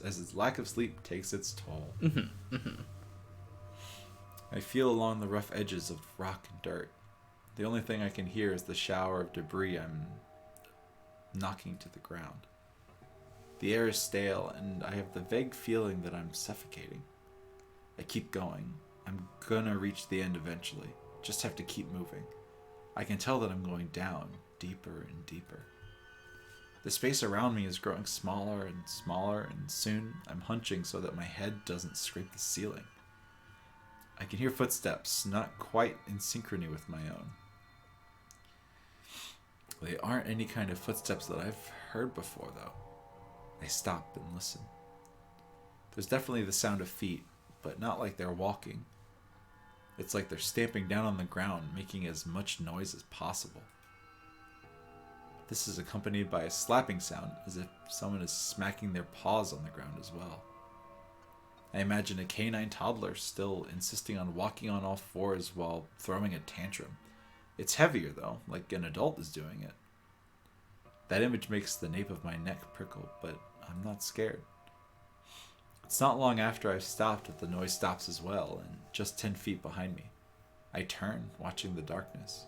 his lack of sleep takes its toll. Mm-hmm. Mm-hmm. I feel along the rough edges of rock and dirt. The only thing I can hear is the shower of debris I'm knocking to the ground. The air is stale, and I have the vague feeling that I'm suffocating. I keep going. I'm gonna reach the end eventually. Just have to keep moving. I can tell that I'm going down, deeper and deeper. The space around me is growing smaller and smaller, and soon I'm hunching so that my head doesn't scrape the ceiling. I can hear footsteps, not quite in synchrony with my own. They aren't any kind of footsteps that I've heard before, though. I stop and listen. There's definitely the sound of feet, but not like they're walking. It's like they're stamping down on the ground, making as much noise as possible. This is accompanied by a slapping sound, as if someone is smacking their paws on the ground as well. I imagine a canine toddler still insisting on walking on all fours while throwing a tantrum. It's heavier, though, like an adult is doing it. That image makes the nape of my neck prickle, but I'm not scared. It's not long after I've stopped that the noise stops as well, and just 10 feet behind me. I turn, watching the darkness.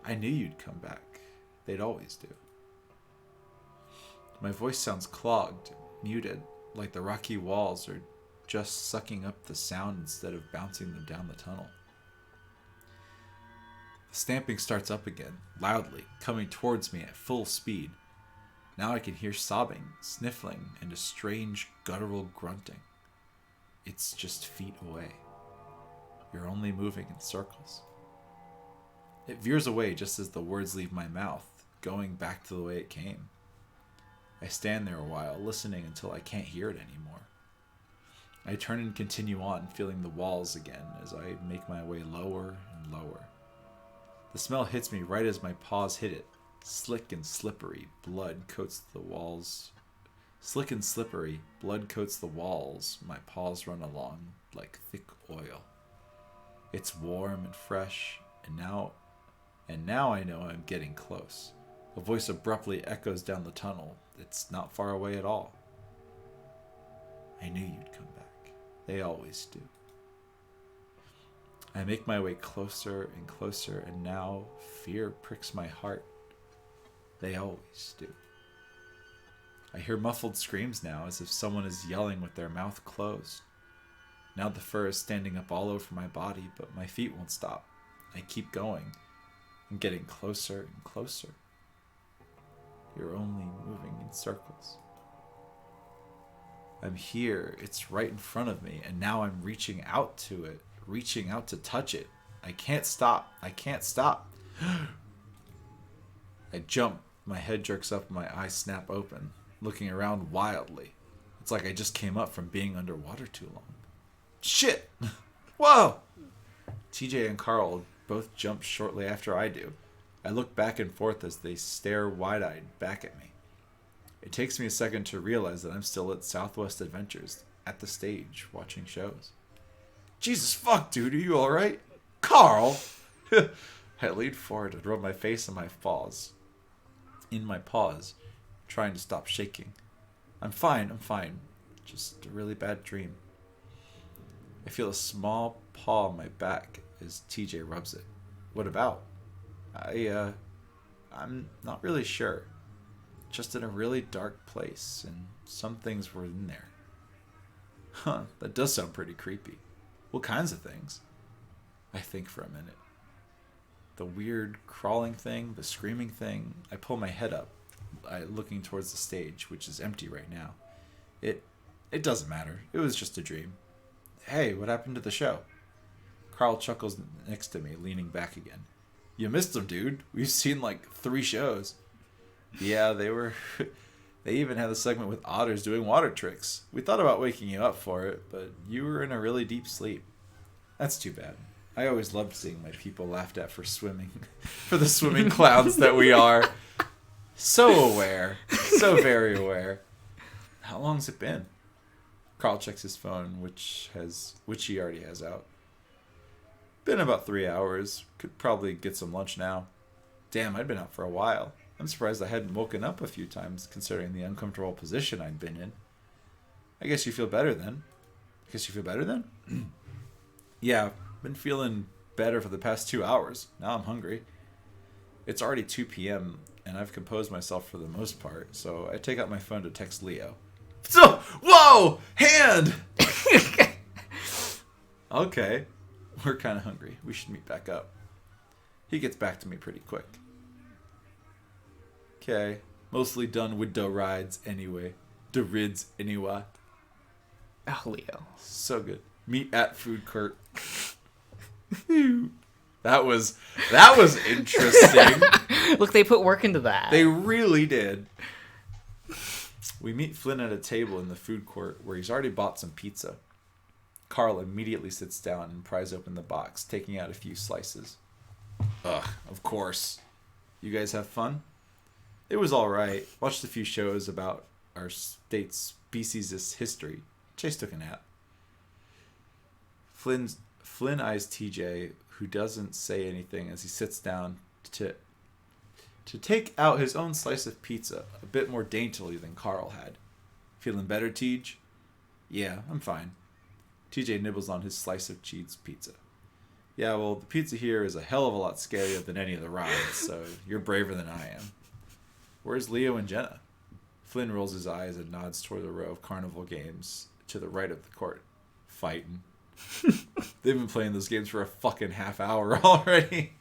I knew you'd come back. They'd always do. My voice sounds clogged, muted, like the rocky walls are just sucking up the sound instead of bouncing them down the tunnel. The stamping starts up again, loudly, coming towards me at full speed. Now I can hear sobbing, sniffling, and a strange guttural grunting. It's just feet away. You're only moving in circles. It veers away just as the words leave my mouth, going back to the way it came. I stand there a while, listening until I can't hear it anymore. I turn and continue on, feeling the walls again as I make my way lower and lower. The smell hits me right as my paws hit it. Slick and slippery, blood coats the walls. Slick and slippery, blood coats the walls. My paws run along like thick oil. It's warm and fresh, and now I know I'm getting close. A voice abruptly echoes down the tunnel. It's not far away at all. I knew you'd come back. They always do. I make my way closer and closer, and now fear pricks my heart. They always do. I hear muffled screams now, as if someone is yelling with their mouth closed. Now the fur is standing up all over my body, but my feet won't stop. I keep going. I'm getting closer and closer. You're only moving in circles. I'm here. It's right in front of me, and now I'm reaching out to it, reaching out to touch it. I can't stop. I can't stop. I jump. My head jerks up and my eyes snap open, looking around wildly. It's like I just came up from being underwater too long. Shit! Whoa! TJ and Carl both jump shortly after I do. I look back and forth as they stare wide-eyed back at me. It takes me a second to realize that I'm still at Southwest Adventures, at the stage, watching shows. Jesus fuck, dude, are you alright? Carl! I lean forward and rub my face in my paws, trying to stop shaking. I'm fine. Just a really bad dream. I feel a small paw on my back as TJ rubs it. What about? I'm not really sure. Just in a really dark place, and some things were in there. Huh, that does sound pretty creepy. What kinds of things? I think for a minute. The weird crawling thing, the screaming thing. I pull my head up, looking towards the stage, which is empty right now. It doesn't matter. It was just a dream. Hey, what happened to the show? Carl chuckles next to me, leaning back again. You missed them, dude. We've seen like 3 shows. Yeah, they even had a segment with otters doing water tricks. We thought about waking you up for it, but you were in a really deep sleep. That's too bad. I always loved seeing my people laughed at for swimming. For the swimming clowns that we are. So aware. So very aware. How long's it been? Carl checks his phone, which he already has out. Been about 3 hours. Could probably get some lunch now. Damn, I'd been out for a while. I'm surprised I hadn't woken up a few times, considering the uncomfortable position I'd been in. I guess you feel better then. Yeah, been feeling better for the past 2 hours. Now I'm hungry. It's already 2 p.m., and I've composed myself for the most part, so I take out my phone to text Leo. So, whoa! Hand! Okay. We're kind of hungry. We should meet back up. He gets back to me pretty quick. Okay. Mostly done with the rides anyway. The rids anyway. Oh, Leo. So good. Meet at food court. That was interesting. Look, they put work into that. They really did. We meet Flynn at a table in the food court where he's already bought some pizza. Carl immediately sits down and pries open the box, taking out a few slices. Ugh, of course. You guys have fun? It was alright. Watched a few shows about our state's species' history. Chase took a nap. Flynn eyes TJ, who doesn't say anything as he sits down to take out his own slice of pizza, a bit more daintily than Carl had. Feeling better, Tej? Yeah, I'm fine. TJ nibbles on his slice of cheese pizza. Yeah, well, the pizza here is a hell of a lot scarier than any of the rides, so you're braver than I am. Where's Leo and Jenna? Flynn rolls his eyes and nods toward the row of Carnival games to the right of the court. Fighting. They've been playing those games for a fucking half hour already.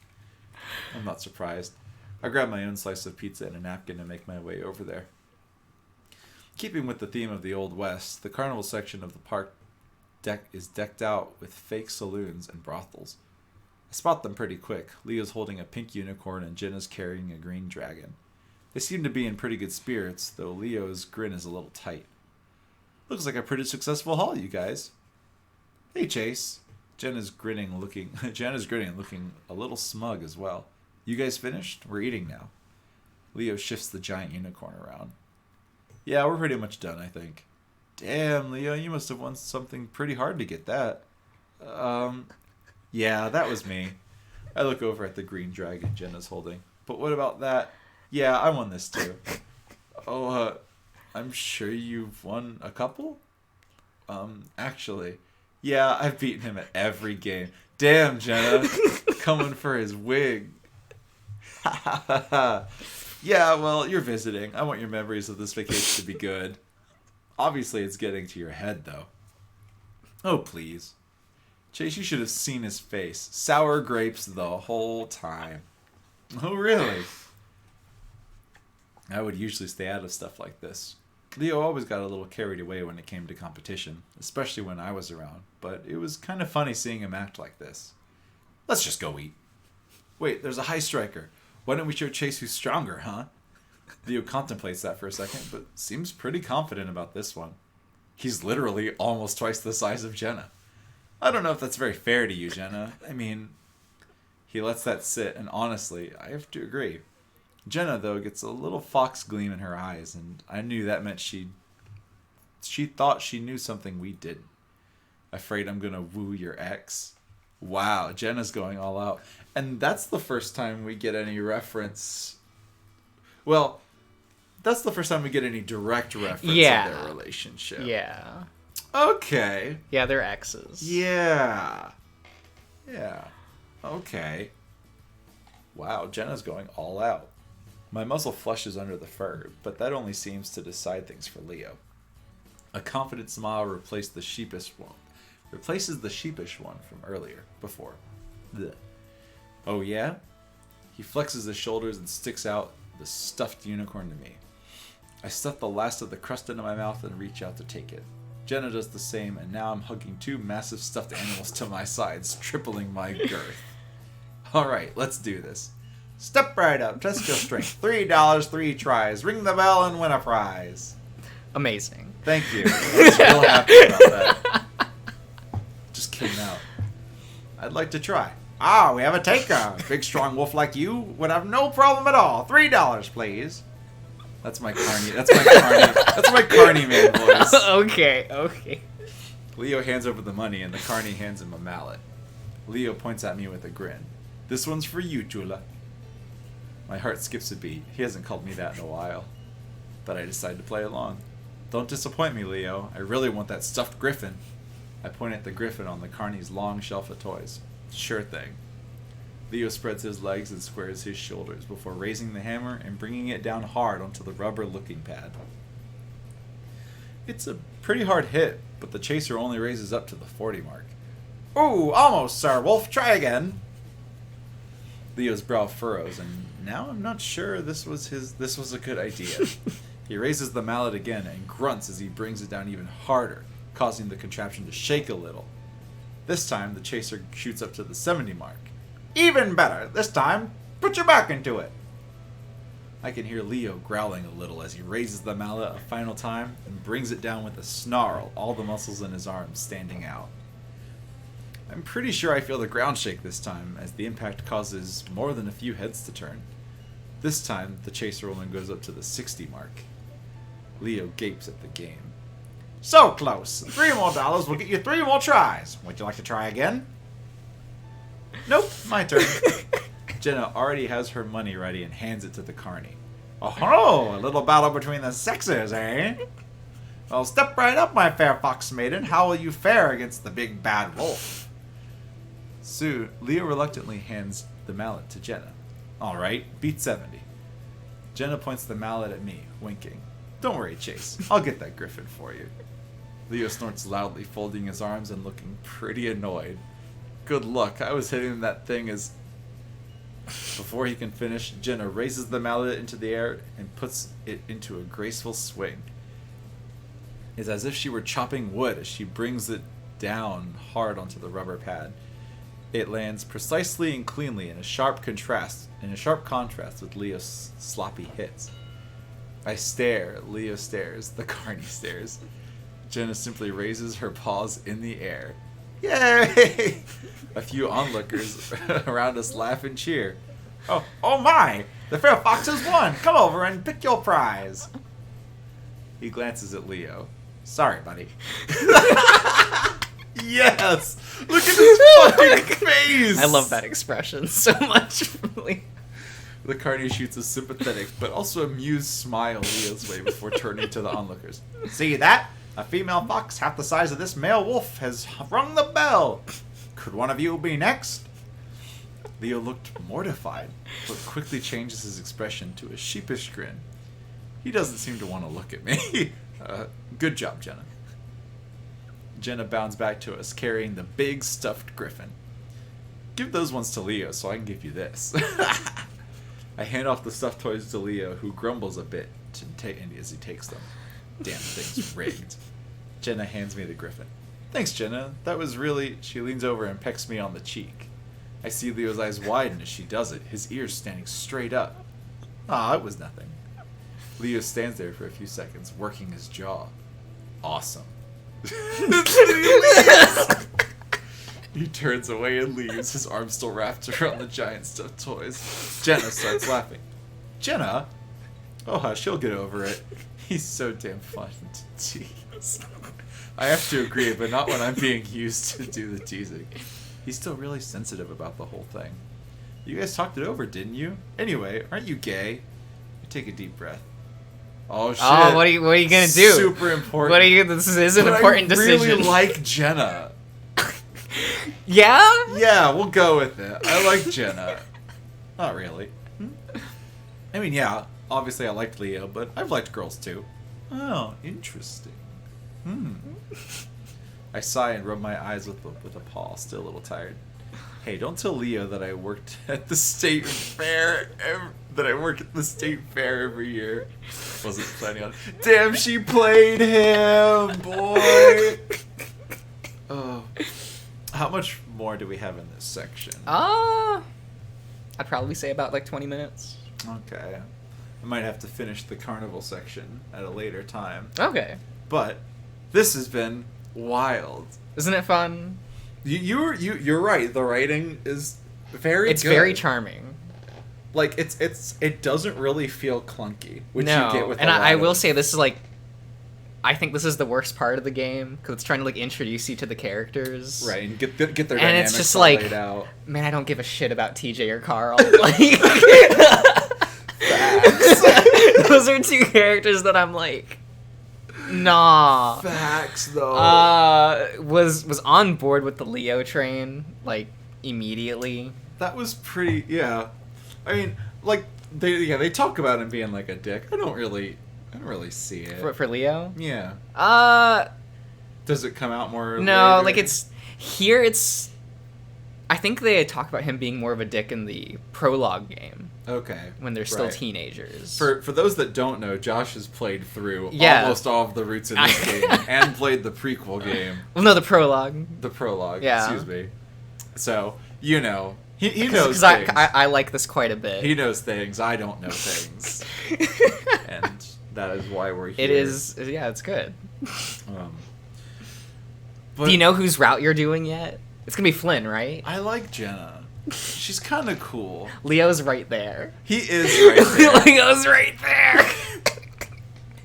I'm not surprised. I grab my own slice of pizza and a napkin and make my way over there. Keeping with the theme of the Old West, the Carnival section of the park is decked out with fake saloons and brothels. I spot them pretty quick. Leo's holding a pink unicorn and Jenna's carrying a green dragon. They seem to be in pretty good spirits, though Leo's grin is a little tight. Looks like a pretty successful haul, you guys. Hey, Chase. Jenna's grinning and looking a little smug as well. You guys finished? We're eating now. Leo shifts the giant unicorn around. Yeah, we're pretty much done, I think. Damn, Leo, you must have won something pretty hard to get that. Yeah, that was me. I look over at the green dragon Jenna's holding. But what about that? Yeah, I won this too. Oh, I'm sure you've won a couple? Actually, yeah, I've beaten him at every game. Damn, Jenna, coming for his wig. Yeah, well, you're visiting. I want your memories of this vacation to be good. Obviously, it's getting to your head, though. Oh, please. Chase, you should have seen his face. Sour grapes the whole time. Oh, really? I would usually stay out of stuff like this. Leo always got a little carried away when it came to competition, especially when I was around, but it was kind of funny seeing him act like this. Let's just go eat. Wait, there's a high striker. Why don't we show Chase who's stronger, huh? Leo contemplates that for a second, but seems pretty confident about this one. He's literally almost twice the size of Jenna. I don't know if that's very fair to you, Jenna. I mean, he lets that sit, and honestly, I have to agree. Jenna, though, gets a little fox gleam in her eyes, and I knew that meant she thought she knew something we didn't. Afraid I'm gonna woo your ex? Wow, Jenna's going all out. And that's the first time we get any reference. Well, that's the first time we get any direct reference of their relationship. Yeah. Okay. Yeah, they're exes. Yeah. Okay. Wow, Jenna's going all out. My muzzle flushes under the fur, but that only seems to decide things for Leo. A confident smile replaces the sheepish one from before. Blech. Oh yeah? He flexes his shoulders and sticks out the stuffed unicorn to me. I stuff the last of the crust into my mouth and reach out to take it. Jenna does the same, and now I'm hugging two massive stuffed animals to my sides, tripling my girth. Alright, let's do this. Step right up, test your strength. $3, 3 tries. Ring the bell and win a prize. Amazing. Thank you. I was real happy about that. Just came out. I'd like to try. Ah, we have a taker. Big strong wolf like you would have no problem at all. $3, please. That's my Carney. That's my Carney man voice. Okay. Leo hands over the money and the Carney hands him a mallet. Leo points at me with a grin. This one's for you, Jula. My heart skips a beat. He hasn't called me that in a while. But I decide to play along. Don't disappoint me, Leo. I really want that stuffed griffin. I point at the griffin on the Carney's long shelf of toys. Sure thing. Leo spreads his legs and squares his shoulders before raising the hammer and bringing it down hard onto the rubber looking pad. It's a pretty hard hit, but the chaser only raises up to the 40 mark. Ooh, almost, Sir Wolf. Try again. Leo's brow furrows, and now I'm not sure this was a good idea. He raises the mallet again and grunts as he brings it down even harder, causing the contraption to shake a little. This time, the chaser shoots up to the 70 mark. Even better! This time, put your back into it! I can hear Leo growling a little as he raises the mallet a final time and brings it down with a snarl, all the muscles in his arms standing out. I'm pretty sure I feel the ground shake this time, as the impact causes more than a few heads to turn. This time, the chaser woman goes up to the 60 mark. Leo gapes at the game. So close! $3 more will get you 3 more tries. Would you like to try again? Nope, my turn. Jenna already has her money ready and hands it to the Carney. Oh, a little battle between the sexes, eh? Well, step right up, my fair fox maiden. How will you fare against the big bad wolf? Soon, Leo reluctantly hands the mallet to Jenna. All right, beat 70. Jenna points the mallet at me, winking. Don't worry, Chase. I'll get that griffin for you. Leo snorts loudly, folding his arms and looking pretty annoyed. Good luck. I was hitting that thing as... Before he can finish, Jenna raises the mallet into the air and puts it into a graceful swing. It's as if she were chopping wood as she brings it down hard onto the rubber pad. It lands precisely and cleanly in a sharp contrast with Leo's sloppy hits. I stare, Leo stares, the carny stares. Jenna simply raises her paws in the air. Yay! A few onlookers around us laugh and cheer. Oh my! The fair fox has won! Come over and pick your prize! He glances at Leo. Sorry, buddy. Yes! Look at his fucking face! I love that expression so much. The carny shoots a sympathetic but also amused smile Leo's way before turning to the onlookers. See that? A female fox half the size of this male wolf has rung the bell. Could one of you be next? Leo looked mortified, but quickly changes his expression to a sheepish grin. He doesn't seem to want to look at me. Good job, Jenna. Jenna bounds back to us, carrying the big stuffed griffin. Give those ones to Leo so I can give you this. I hand off the stuffed toys to Leo, who grumbles a bit as he takes them. Damn thing's rigged. Jenna hands me the griffin. Thanks, Jenna. That was really... She leans over and pecks me on the cheek. I see Leo's eyes widen as she does it, his ears standing straight up. Ah, it was nothing. Leo stands there for a few seconds, working his jaw. Awesome. He turns away and leaves, his arms still wrapped around the giant stuffed toys. Jenna starts laughing. Jenna? Oh, hush, she'll get over it. He's so damn fun to tease. I have to agree, but not when I'm being used to do the teasing. He's still really sensitive about the whole thing. You guys talked it over, didn't you? Anyway, aren't you gay? You take a deep breath. Oh shit! Oh, what are you gonna do? Super important. What are you? This is an important decision. I really like Jenna. Yeah? Yeah, we'll go with it. I like Jenna. Not really. I mean, yeah, obviously I liked Leo, but I've liked girls too. Oh, interesting. I sigh and rub my eyes with a paw, still a little tired. Hey, don't tell Leo that I worked at the state fair. That I work at the state fair every year. Wasn't planning on. Damn, she played him, boy. Oh, how much more do we have in this section? I'd probably say about like 20 minutes. Okay, I might have to finish the carnival section at a later time. Okay, but this has been wild. Isn't it fun? You're right. The writing is very It's good. very charming. Like it doesn't really feel clunky, which No, you get with. and a lot I of will it. say this is like, I think this is the worst part of the game because it's trying to like introduce you to the characters, Right, and get their and dynamics it's just all like, laid out. man, I don't give a shit about TJ or Carl. Like, Facts. those are two characters that I'm like, nah. Facts, though. Was on board with the Leo train like immediately. That was pretty. Yeah, I mean, like they talk about him being like a dick. I don't really see it. For Leo? Yeah. Does it come out more? No, later? like it's here. It's. I think they talk about him being more of a dick in the prologue game Okay. when they're still Right. teenagers. For those that don't know, Josh has played through Yeah. almost all of the routes in this game and played the prequel game, Well, no, the prologue. the prologue. Yeah. Excuse me. So he knows Because I, things. I like this quite a bit. He knows things. I don't know things, and that is why we're here. It is. Yeah, it's good. But Do you know whose route you're doing yet? It's gonna be Flynn, right? I like Jenna. She's kind of cool. Leo's right there. He is right there. Leo's right there.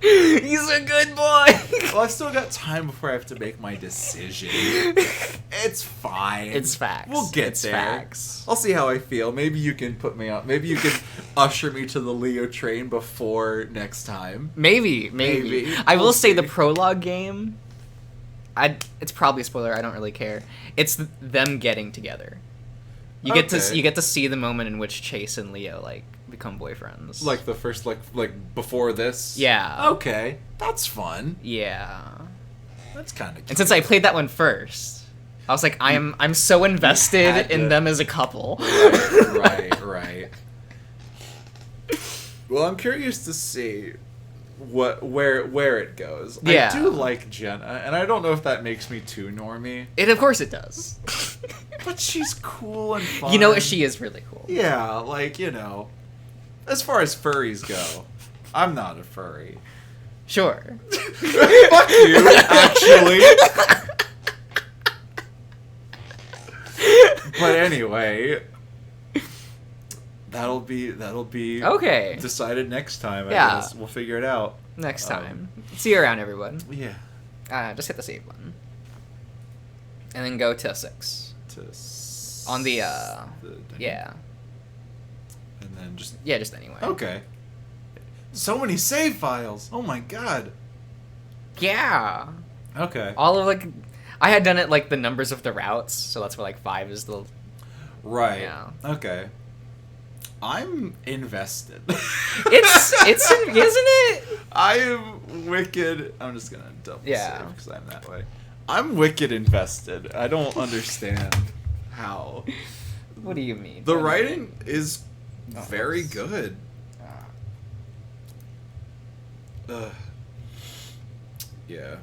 He's a good boy. Well, I've still got time before I have to make my decision. It's fine. It's facts. We'll get it's there. Facts. I'll see how I feel. Maybe you can put me up. Maybe you can usher me to the Leo train before next time. Maybe. I will We'll say the see. prologue game. It's probably a spoiler. I don't really care. It's them getting together. You get Okay. to you get to see the moment in which Chase and Leo like become boyfriends. Like the first, like before this. Yeah. Okay, that's fun. Yeah. That's kind of. And since I played that one first, I was like, I'm so invested had in to- them as a couple. right. Well, I'm curious to see where it goes. Yeah. I do like Jenna, and I don't know if that makes me too normie, Of course it does. but she's cool and fun. You know, she is really cool. Yeah, like, as far as furries go, I'm not a furry. Sure. Fuck you, actually. But anyway, that'll be Okay. decided next time. I Yeah. guess we'll figure it out. Next time. See you around, everyone. Yeah. Just hit the save button. And then go to 6. On the, yeah. And then just Yeah, just anyway. okay. So many save files. Oh my god. Yeah. Okay. All of, like... I had done it, like, the numbers of the routes, so that's where, like, 5 is the... Right. Yeah. Okay. I'm invested. It's isn't it? I am wicked. I'm just gonna double Yeah. save because I'm that way. I'm wicked invested. I don't understand how. What do you mean? The writing is Oh, very that's- good. Ah. Ugh. Yeah.